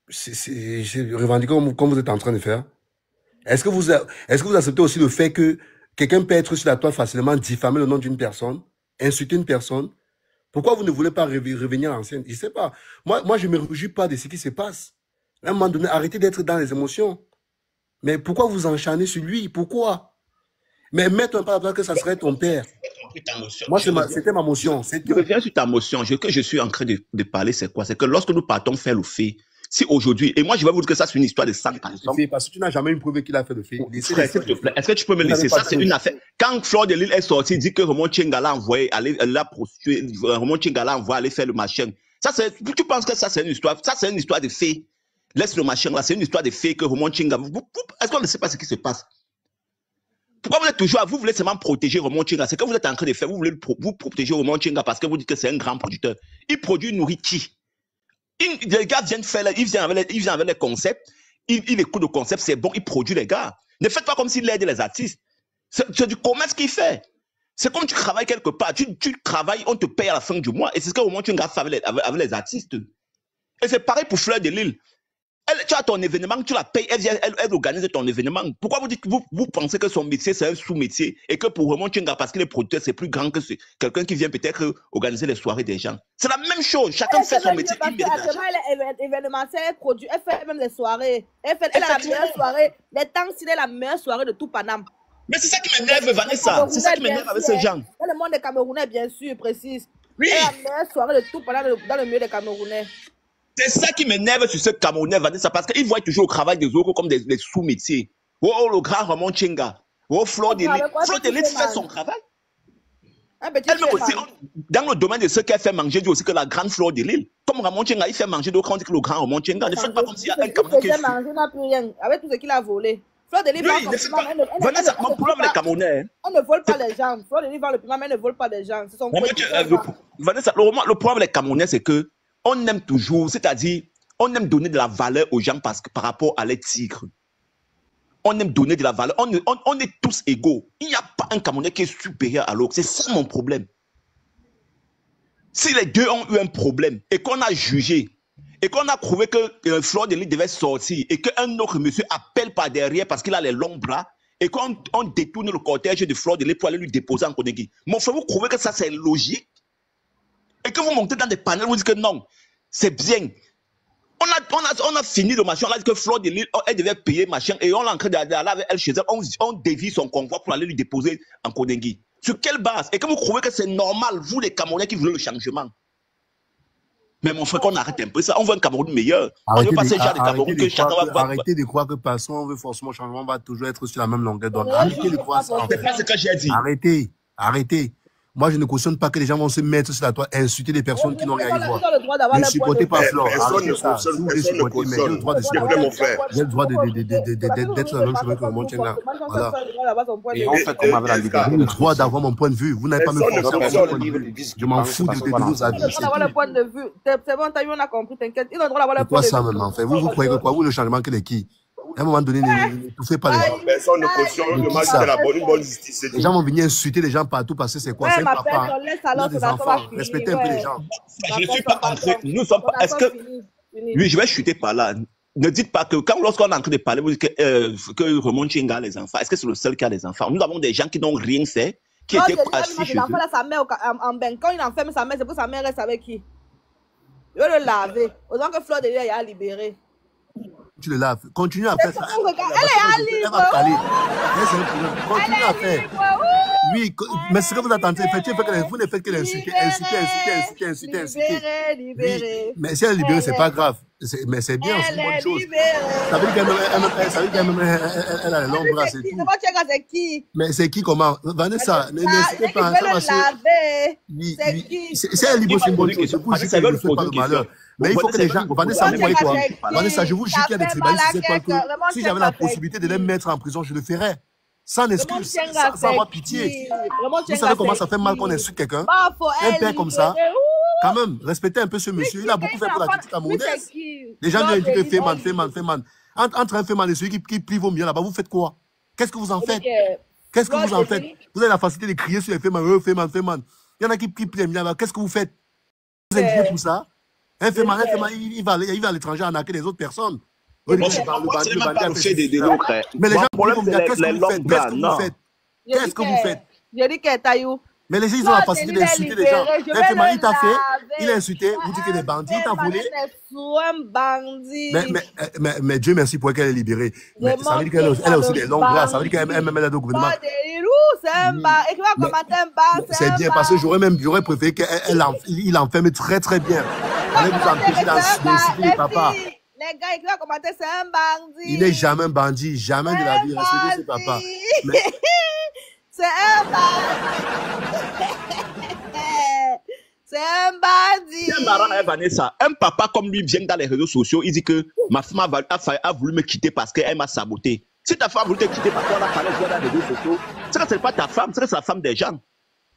Revendiquer comme vous êtes en train de faire. Est-ce que vous acceptez aussi le fait que quelqu'un peut être sur la toile facilement, diffamer le nom d'une personne, insulter une personne? Pourquoi vous ne voulez pas revenir à l'ancienne? Je ne sais pas. Moi, je ne me réjouis pas de ce qui se passe. À un moment donné, arrêtez d'être dans les émotions. Mais pourquoi vous enchaînez sur lui? Pourquoi? Mais mets-toi pas à place que ça serait ton père. Moi, c'était ma motion. Je reviens sur ta motion. Ce que je suis en train de parler, c'est quoi? C'est que lorsque nous partons faire le fait, si aujourd'hui, et moi je vais vous dire que ça c'est une histoire de 100 ans. Parce que tu n'as jamais prouvé qu'il a fait le fait. Frère, s'il te plaît, est-ce que tu peux me laisser? Ça c'est une affaire. Quand Fleur de Lys est sorti, il dit que Ramon Tchenga l'a envoyé la prostituée, Ramon Tchenga l'a envoyé aller faire le machin. Tu penses que ça c'est une histoire? Ça c'est une histoire de fait. Laisse le machin là, c'est une histoire de fait que Ramon Tchenga. Est-ce qu'on ne sait pas ce qui se passe? Pourquoi vous êtes toujours, vous voulez seulement protéger Ramon Tchenga? C'est que vous êtes en train de faire, vous voulez vous protéger Ramon Tchenga parce que vous dites que c'est un grand producteur. Il produit, nourrit qui? Les gars viennent faire, ils viennent avec les concepts, il écoute le concept, c'est bon, il produit les gars. Ne faites pas comme s'il aide les artistes. C'est du commerce qu'il fait. C'est comme tu travailles quelque part, tu travailles, on te paye à la fin du mois. Et c'est ce que Ramon Tchenga fait avec les artistes. Et c'est pareil pour Fleur de Lys. Tu as ton événement, tu la payes, elle organise ton événement. Pourquoi vous pensez que son métier c'est un sous-métier et que pour Ramon Tchenga, parce qu'il est producteur, c'est plus grand que quelqu'un qui vient peut-être organiser les soirées des gens? C'est la même chose, chacun fait son métier. Elle est événementielle, elle produit, elle fait même les soirées. Elle a la meilleure soirée, les temps, c'est la meilleure soirée de tout Paname. Mais c'est ça qui m'énerve, Vanessa. C'est ça qui m'énerve avec ces gens. Dans le monde des Camerounais, bien sûr, précise. Oui. Elle a la meilleure soirée de tout Paname dans le milieu des Camerounais. C'est ça qui m'énerve sur ce Camerounais, Vanessa, parce qu'ils voient toujours au travail des autres comme des sous-métiers. Oh, le grand Ramon Chenga. Oh, Fleur de Lys. Fleur de Lys fait son travail. Elle-même aussi, dans le domaine de ce qu'elle fait manger, dit aussi que la grande Fleur de Lys. Comme Ramon Chenga, il fait manger, donc on dit que le grand Ramon Chenga ne fait pas comme s'il y a un Camerounais qui fait manger, n'a plus rien. Avec tout ce qu'il a volé. Fleur de Lys Vanessa, mon problème, les Camerounais. On ne vole pas les gens. Fleur de Lys vend le piment, mais elle ne vole pas les gens. Vanessa, le problème, les Camerounais, c'est que on aime toujours, c'est-à-dire, on aime donner de la valeur aux gens par rapport à les tigres. On aime donner de la valeur. On est tous égaux. Il n'y a pas un Camerounais qui est supérieur à l'autre. C'est ça mon problème. Si les deux ont eu un problème et qu'on a jugé et qu'on a trouvé que Fleur de Lys devait sortir et qu'un autre monsieur appelle par derrière parce qu'il a les longs bras et qu'on détourne le cortège de Fleur de Lys pour aller lui déposer en Konegi. Mon frère, vous trouvez que ça c'est logique? Et que vous montez dans des panels, vous dites que non, c'est bien. On a fini le machin, on a dit que Fleur de Lys, elle devait payer machin, et on l'a en train d'aller avec elle chez elle, on dévie son convoi pour aller lui déposer en Kondengi. Sur quelle base? Et que vous trouvez que c'est normal, vous les Camerounais qui voulez le changement? Mais mon frère, qu'on arrête un peu ça, on veut un Cameroun meilleur. On ne veut pas ces gens de Cameroun que chacun va voir. Arrêtez de croire que parce qu'on veut forcément changement, on va toujours être sur la même longueur d'onde. Arrêtez de croire ça. C'est pas ce que j'ai dit. Arrêtez. Moi, je ne cautionne pas que les gens vont se mettre sur la toile et insulter des personnes qui n'ont rien à voir. Ne supportez pas Fleur. Arrêtez ça. Si vous voulez supporter, mais j'ai le droit de supporter. J'ai le droit d'être sur la même chemin que mon Chenga. Voilà. Et on fait comme avec la liberté. J'ai le droit d'avoir mon point de vue. Vous n'avez pas me forcer à avoir mon point de vue. Je m'en fous de vos avis. Ils ont le droit d'avoir le point de vue. C'est bon, t'as eu, on a compris, t'inquiète. Ils ont le droit d'avoir le point de vue. C'est quoi ça, maintenant? Vous croyez que quoi? Vous, le changement, qu'il est qui? À un moment donné, ne touchez pas les gens. Personne ne cautionne le match de la bonne justice. Les gens vont venir insulter les gens partout parce que c'est quoi? C'est un papa. Il y a des enfants. Respectez un peu les gens. Je ne suis pas entré. Nous sommes pas. Est-ce que. Oui, je vais chuter par là. Ne dites pas que lorsqu'on est en train de parler, vous dites que Ramon Chenga a les enfants. Est-ce que c'est le seul qui a les enfants? Nous avons des gens qui n'ont rien fait, qui étaient assis chez eux. Sa mère en bain. Quand il enferme sa mère, c'est pour sa mère reste avec qui? Il veut le laver. Autant que Fleur de Lys a libéré. Tu le laves. Continue à faire ça. Elle va caler. Continue à faire. Oui, mais ce que vous attendez, vous ne faites que l'insulter. Libéré. Mais si elle est libérée, c'est pas grave. Mais c'est bien, c'est une bonne chose. Ça veut dire qu'elle a les longs bras, c'est tout. C'est qui? Mais c'est qui, comment? Vanessa, n'hésitez pas. C'est qui? Si elle est libre, c'est une bonne chose. Vous jugez, ne faites pas de malheur. Mais il faut que les gens. Vanessa, vous voyez quoi? Vanessa, je vous jure qu'il y a des tribalistes, si j'avais la possibilité de les mettre en prison, je le ferais. Sans excuse, sans avoir pitié. Vous savez comment ça fait mal qu'on insulte quelqu'un? Un père comme ça, quand même, respectez un peu ce monsieur. Il a beaucoup fait pour la critique camerounaise. Les gens lui ont dit que fait man. Entre un fait man et celui qui plie vos miens là-bas, vous faites quoi? Qu'est-ce que vous en faites? Qu'est-ce que vous en faites? Vous avez la facilité de crier sur les fait man. Il y en a qui plient les miens là. Qu'est-ce que vous faites? Vous êtes indignés pour ça? Un fait man, il va à l'étranger arnaquer les autres personnes. Mais les gens vont me dire qu'est-ce que vous faites? J'ai dit que Taïou. Mais les gens, ils ont la facilité d'insulter les gens. Il t'a fait, il a insulté, vous dites qu'il est bandit, il t'a volé. Mais Dieu merci pour qu'elle est libérée. Mais ça veut dire qu'elle a aussi des longs bras, ça veut dire qu'elle est au gouvernement. C'est bien parce que j'aurais préféré qu'il enferme très très bien. Allez vous empêcher d'insulter les papas. Les gars, ils vont commenter, c'est un bandit. Il n'est jamais un bandit, jamais de la vie. Respectez ses papas. Mais... c'est un bandit. C'est un bandit. C'est marrant, Vanessa. Un papa comme lui vient dans les réseaux sociaux, il dit que ma femme a voulu me quitter parce qu'elle m'a saboté. Si ta femme a voulu te quitter parce qu'elle a parlé dans les réseaux sociaux, c'est que ce n'est pas ta femme, c'est que c'est la femme des gens.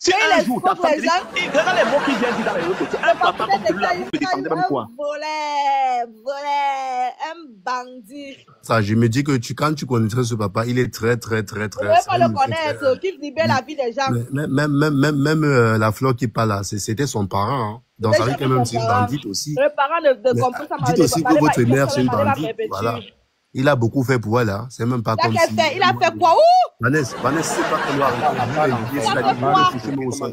Si un jour ta femme te dit, regarde les mots qui viennent dire dans les réseaux sociaux, un papa comme celui-là, vous me défendez même quoi? Un bandit. Ça, je me dis que quand tu connaîtrais ce papa, il est très. Je ne veux pas le connaître, qui libère la vie des gens. Même la Fleur qui parle là, c'était son parent. Hein. Donc ça veut dire que même c'est une bandite aussi. Le parent de comprendre ça. Dites aussi que votre mère, c'est une bandite. Voilà. Il a beaucoup fait pour elle, hein. C'est même pas comme si... Il a fait quoi? Vanessa, c'est pas qu'on doit arrêter.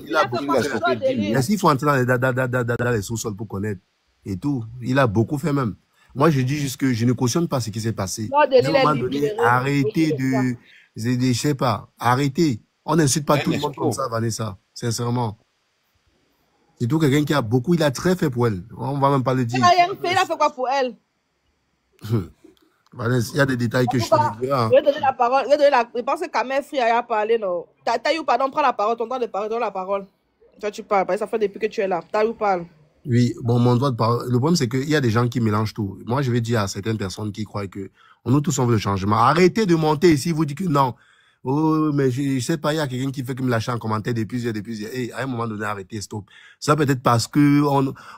Il a beaucoup fait. Est-ce qu'il faut entrer dans les sous-sols pour connaître? Et tout. Il a beaucoup fait même. Moi, je dis juste que je ne cautionne pas ce qui s'est passé. À un moment donné, arrêtez de... Je sais pas. Arrêtez. On n'insulte pas tout le monde comme ça, Vanessa. Sincèrement. C'est tout quelqu'un qui a beaucoup... Il a très fait pour elle. On va même pas le dire. Il a rien fait. Il a fait quoi pour elle? Vanessa, il y a des détails que je te dirai. Je vais donner la parole. Je pense que Kamel Free a parlé, non. Taïou, pardon, prends la parole. Ton temps de parler, donne la parole. Toi, tu parles. Ça fait depuis que tu es là. Taïou parle. Oui, bon, mon droit de parole. Le problème, c'est qu'il y a des gens qui mélangent tout. Moi, je vais dire à certaines personnes qui croient que nous tous on veut le changement. Arrêtez de monter ici, vous dites que non. Oh, mais je sais pas, il y a quelqu'un qui fait que me lâcher en commentaire depuis. Et à un moment donné, arrêtez, stop. Ça peut-être parce que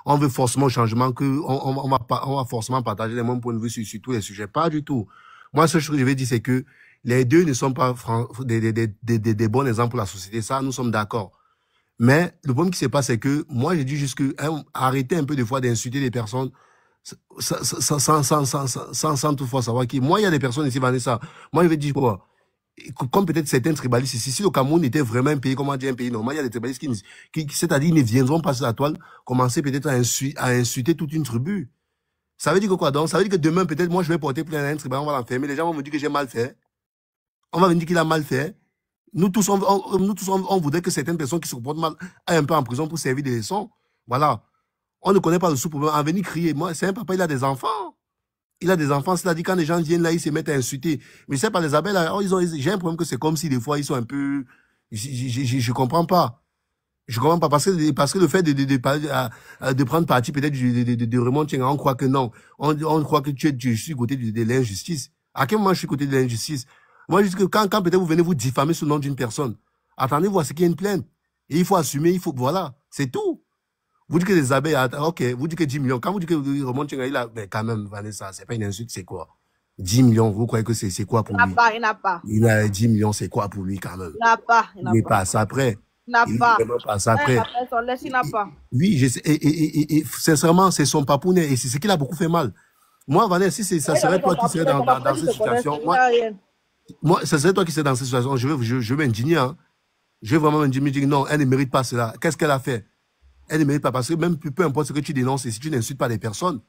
on veut forcément le changement, que on va forcément partager les mêmes points de vue sur tous les sujets. Pas du tout. Moi, ce que je vais dire, c'est que les deux ne sont pas des bons exemples pour la société. Ça, nous sommes d'accord. Mais le problème qui se passe, c'est que moi, j'ai dit juste que arrêtez un peu des fois d'insulter les personnes sans toutefois savoir qui. Moi, il y a des personnes ici, Vanessa. Moi, je vais dire quoi? Comme peut-être certains tribalistes ici, si le Cameroun était vraiment un pays, comment dire, un pays normal, il y a des tribalistes qui c'est-à-dire, ils ne viendront pas sur la toile, commencer peut-être à insulter toute une tribu. Ça veut dire que quoi donc? Ça veut dire que demain, peut-être, moi, je vais porter plainte à un tribal, on va l'enfermer, les gens vont me dire que j'ai mal fait. On va me dire qu'il a mal fait. Nous tous, on voudrait que certaines personnes qui se comportent mal aillent un peu en prison pour servir des leçons. Voilà. On ne connaît pas le sous-problème. En venir crier, moi, c'est un papa, il a des enfants. Il a des enfants, c'est-à-dire quand les gens viennent là, ils se mettent à insulter. Mais je sais pas, les abeilles, là, j'ai un problème que c'est comme si des fois, ils sont un peu... Je comprends pas. Je comprends pas, parce que le fait de prendre parti peut-être de Raymond Tchenga, on croit que non. On croit que je suis côté de l'injustice. À quel moment je suis côté de l'injustice? Moi, je dis que quand peut-être vous venez vous diffamer sous le nom d'une personne, attendez-vous à ce qu'il y ait une plainte. Et il faut assumer, voilà, c'est tout. Vous dites que les abeilles, ok, vous dites que 10 millions. Quand vous dites que Raymond Tchenga, il a, mais quand même, Vanessa, c'est pas une insulte, c'est quoi? 10 millions, vous croyez que c'est quoi pour lui? Il n'a pas. Il a 10 millions, c'est quoi pour lui quand même? Il n'a pas. Il n'est pas ça après. Il n'a pas. Il n'est pas ça après. Il n'a pas. Oui, et sincèrement, c'est son papounet et c'est ce qui l'a beaucoup fait mal. Moi, Vanessa, si ça serait toi qui serais dans cette situation, moi, ça serait toi qui serais dans cette situation, je vais m'indigner, hein. Je vais vraiment m'indigner, dire non, elle ne mérite pas cela. Qu'est-ce qu'elle a fait? Elle ne mérite pas, parce que même peu importe ce que tu dénonces, si tu n'insultes pas les personnes,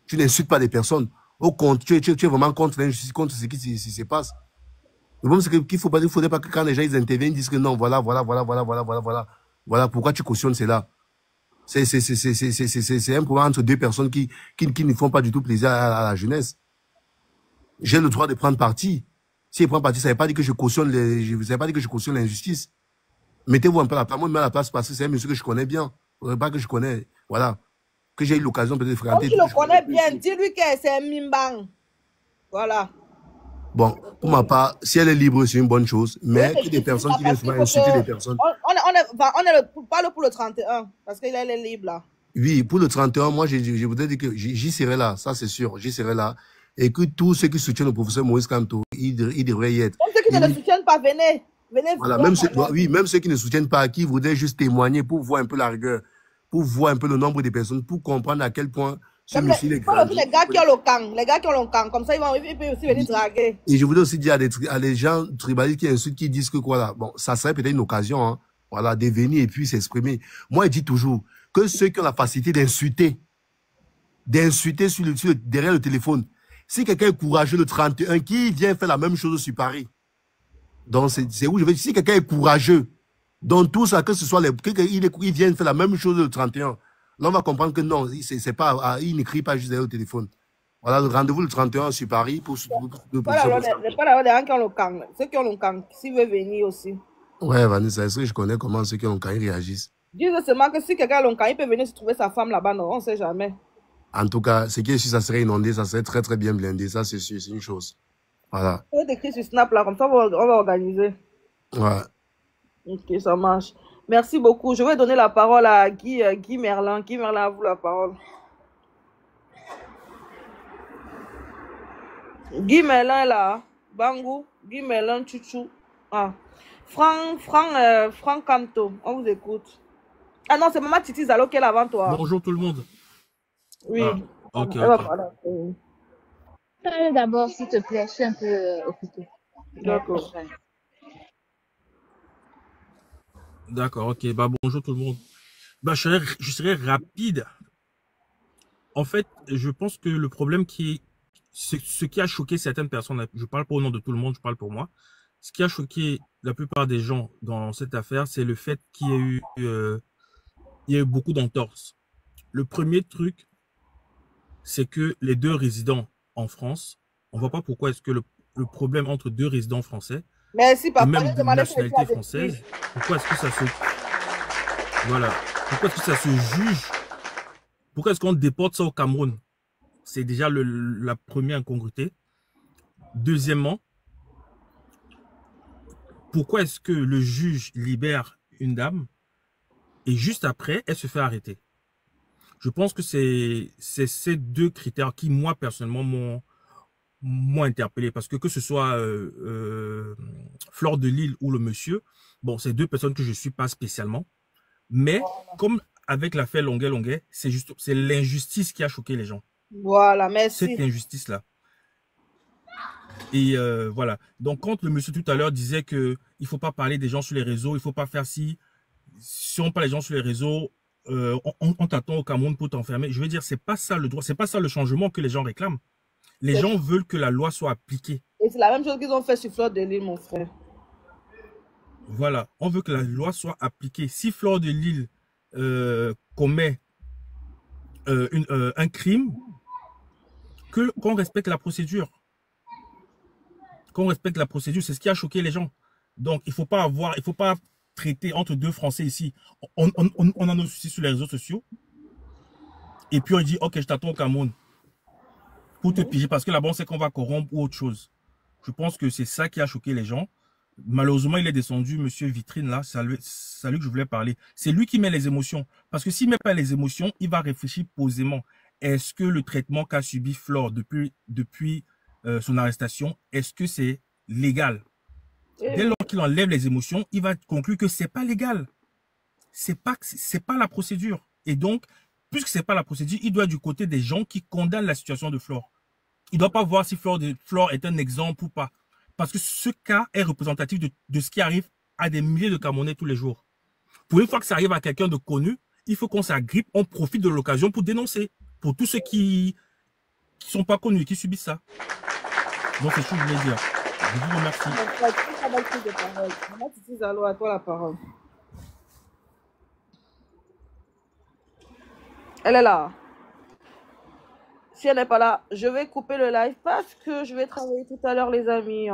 tu n'insultes pas les personnes. Au contraire, tu es vraiment contre l'injustice, contre ce qui se passe. Le problème, c'est qu'il ne faudrait pas que quand les gens ils interviennent, ils disent que non, voilà, pourquoi tu cautionnes cela? C'est un problème entre deux personnes qui ne font pas du tout plaisir à la jeunesse. J'ai le droit de prendre parti. Si je prends parti, ça ne veut pas dire que je cautionne l'injustice. Mettez-vous un peu à la place. Moi, je mets à la place parce que c'est un monsieur que je connais bien. Pas que je connais, voilà. Que j'ai eu l'occasion peut-être de fréquenter. Tu le connais bien, dis-lui que c'est un mimbang. Voilà. Bon, pour ma part, si elle est libre, c'est une bonne chose. Mais que des personnes qui viennent souvent insulter des personnes. On parle pour le 31, parce qu'il est libre là. Oui, pour le 31, moi, je voudrais dire que j'y serai là, ça c'est sûr, j'y serai là. Et que tous ceux qui soutiennent le professeur Moïse Kamto, ils devraient y être. Même ceux qui ne le soutiennent pas, venez. Voilà, même ceux qui ne soutiennent pas, qui voudraient juste témoigner pour voir un peu la rigueur, pour voir un peu le nombre de personnes, pour comprendre à quel point ce monsieur est grave. Les gars qui ont le camp, comme ça, ils peuvent aussi venir draguer. Et je voudrais aussi dire à des gens tribalistes qui insultent, qui disent que quoi là, bon, ça serait peut-être une occasion, hein, voilà, de venir et puis s'exprimer. Moi, je dis toujours que ceux qui ont la facilité d'insulter derrière le téléphone, si quelqu'un est courageux le 31, qui vient faire la même chose sur Paris? Donc, c'est où je vais dire, si quelqu'un est courageux, dans tout ça, que ce soit il vient faire la même chose le 31, là, on va comprendre que non, c'est pas, il n'écrit pas juste derrière le téléphone. Voilà, le rendez-vous le 31 sur Paris pour pas d'avoir des gens qui ont le camp. Ceux qui ont le camp, s'ils veulent venir aussi. Ouais, Vanessa, est-ce que je connais comment ceux qui ont le camp, ils réagissent? Dis seulement que si quelqu'un a le camp, il peut venir se trouver sa femme là-bas, non, on ne sait jamais. En tout cas, ce qui est sûr, ça serait inondé, ça serait très très bien blindé, ça c'est sûr, c'est une chose. Voilà. On va écrire sur Snap là, comme ça on va organiser. Ouais. Ok, ça marche. Merci beaucoup. Je vais donner la parole à Guy Merlin. Guy Merlin, à vous la parole. Guy Merlin est là. Bangou. Guy Merlin, Chouchou. Ah. Franck Kamto, on vous écoute. Ah non, c'est Maman Titi Zalo qui est là avant toi. Bonjour tout le monde. Oui. Ah, ok. D'abord, s'il te plaît, je suis un peu occupée. D'accord. D'accord, ok. Bah, bonjour tout le monde. Bah, je serai rapide. En fait, je pense que le problème ce qui a choqué certaines personnes, je parle pas au nom de tout le monde, je parle pour moi. Ce qui a choqué la plupart des gens dans cette affaire, c'est le fait qu'il y a eu beaucoup d'entorses. Le premier truc, c'est que les deux résidents en France On ne voit pas pourquoi est-ce que le problème entre deux résidents français, merci, papa, et même de nationalité française, pourquoi est-ce que ça se... Voilà. Pourquoi est-ce que ça se juge? Pourquoi est-ce qu'on déporte ça au Cameroun? C'est déjà la première incongruité. Deuxièmement, pourquoi est-ce que le juge libère une dame et juste après, elle se fait arrêter? Je pense que c'est ces deux critères qui, moi, personnellement, m'ont interpellé. Parce que ce soit Fleur de Lille ou le monsieur, bon, c'est deux personnes que je ne suis pas spécialement. Mais comme avec l'affaire Longuet, c'est l'injustice qui a choqué les gens. Voilà, merci. Cette injustice-là. Et voilà. Donc, quand le monsieur tout à l'heure disait qu'il ne faut pas parler des gens sur les réseaux, il ne faut pas faire si on parle des gens sur les réseaux, on t'attend au Cameroun pour t'enfermer. Je veux dire, c'est pas ça le droit, c'est pas ça le changement que les gens réclament. Les gens veulent que la loi soit appliquée. Et c'est la même chose qu'ils ont fait sur Fleur de Lille, mon frère. Voilà, on veut que la loi soit appliquée. Si Fleur de Lille commet un crime, qu'on respecte la procédure. Qu'on respecte la procédure, c'est ce qui a choqué les gens. Donc, il ne faut pas traiter entre deux Français ici. On a nos soucis sur les réseaux sociaux. Et puis on dit, ok, je t'attends au Cameroun pour te piger parce que là-bas, on sait qu'on va corrompre ou autre chose. Je pense que c'est ça qui a choqué les gens. Malheureusement, il est descendu, monsieur Vitrine, là, c'est lui que je voulais parler. C'est lui qui met les émotions. Parce que s'il ne met pas les émotions, il va réfléchir posément. Est-ce que le traitement qu'a subi Flore depuis son arrestation, est-ce que c'est légal? Dès lors qu'il enlève les émotions, il va conclure que c'est pas légal. C'est pas la procédure. Et donc, puisque c'est pas la procédure, il doit être du côté des gens qui condamnent la situation de Flore. Il ne doit pas voir si Flore est un exemple ou pas. Parce que ce cas est représentatif de ce qui arrive à des milliers de Camerounais tous les jours. Pour une fois que ça arrive à quelqu'un de connu, il faut qu'on s'agrippe, on profite de l'occasion pour dénoncer. Pour tous ceux qui ne sont pas connus, qui subissent ça. Donc c'est ce que je voulais dire. Je vous remercie. À toi la parole. Elle est là. Si elle n'est pas là, je vais couper le live parce que je vais travailler tout à l'heure, les amis.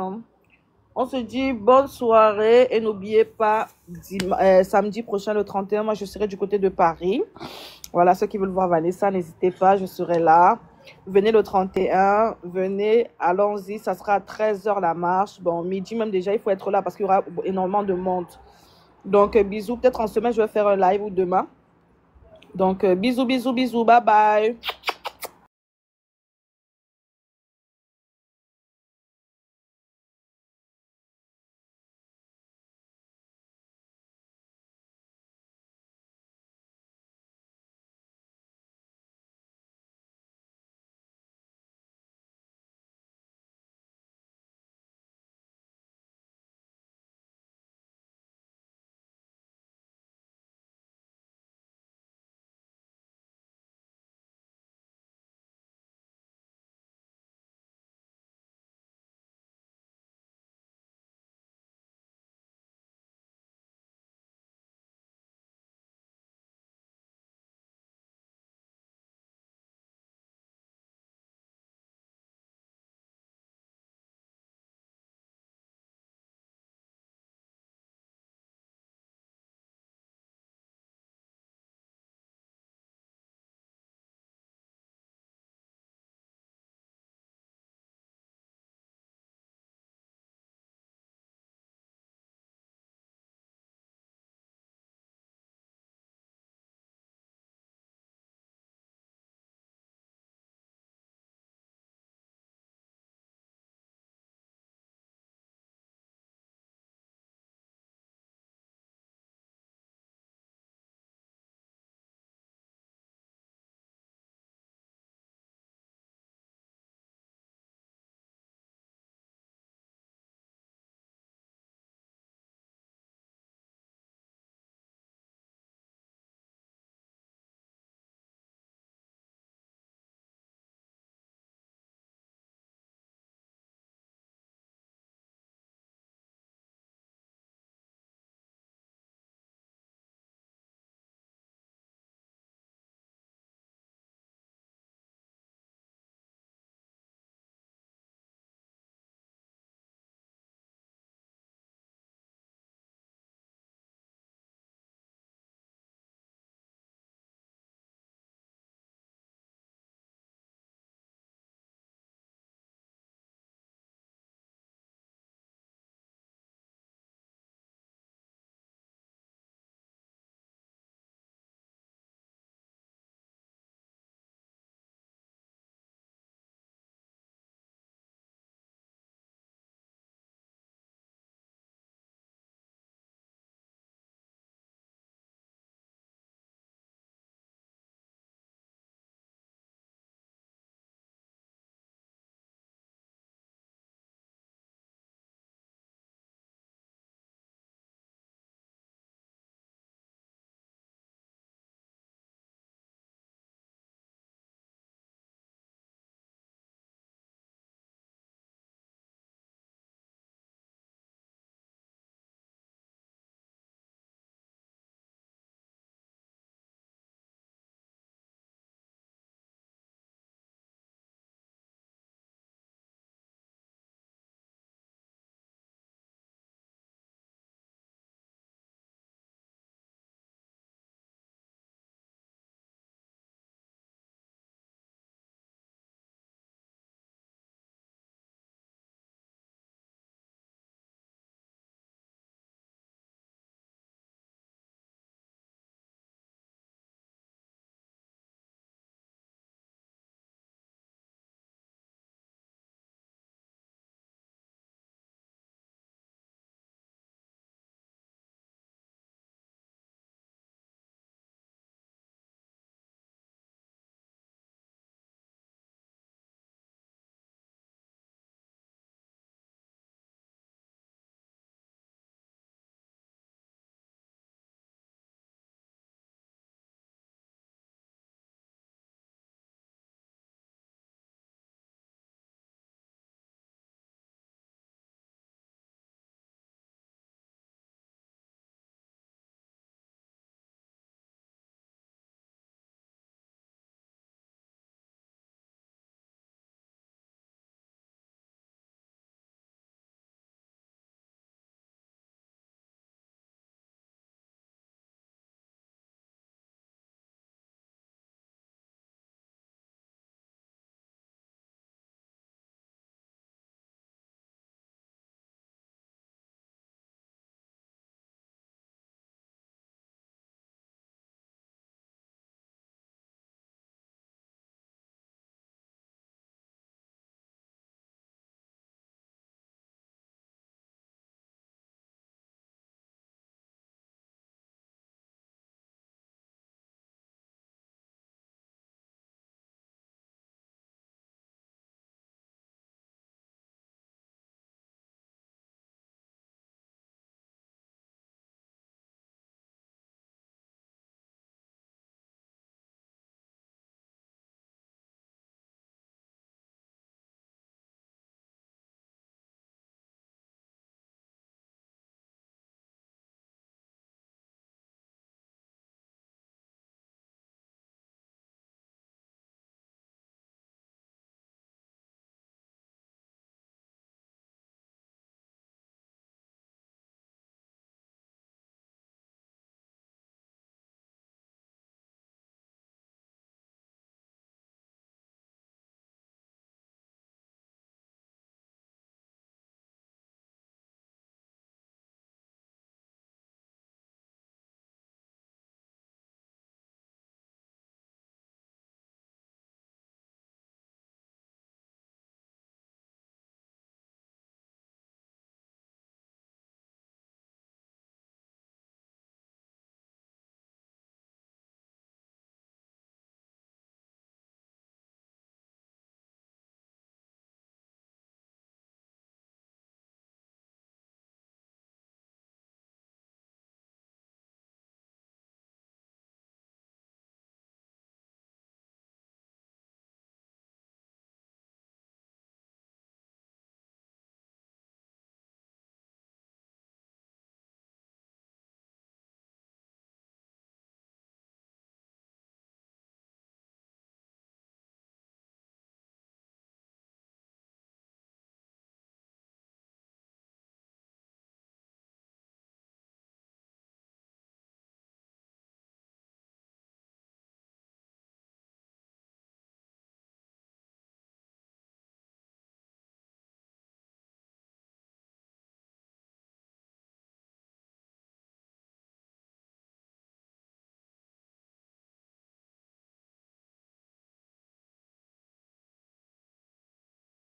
On se dit bonne soirée et n'oubliez pas, samedi prochain, le 31, moi je serai du côté de Paris. Voilà, ceux qui veulent voir Vanessa, n'hésitez pas, je serai là. Venez le 31, venez, allons-y, ça sera à 13h la marche. Bon, midi même déjà, il faut être là parce qu'il y aura énormément de monde. Donc, bisous, peut-être en semaine, je vais faire un live ou demain. Donc, bisous, bisous, bisous, bye bye.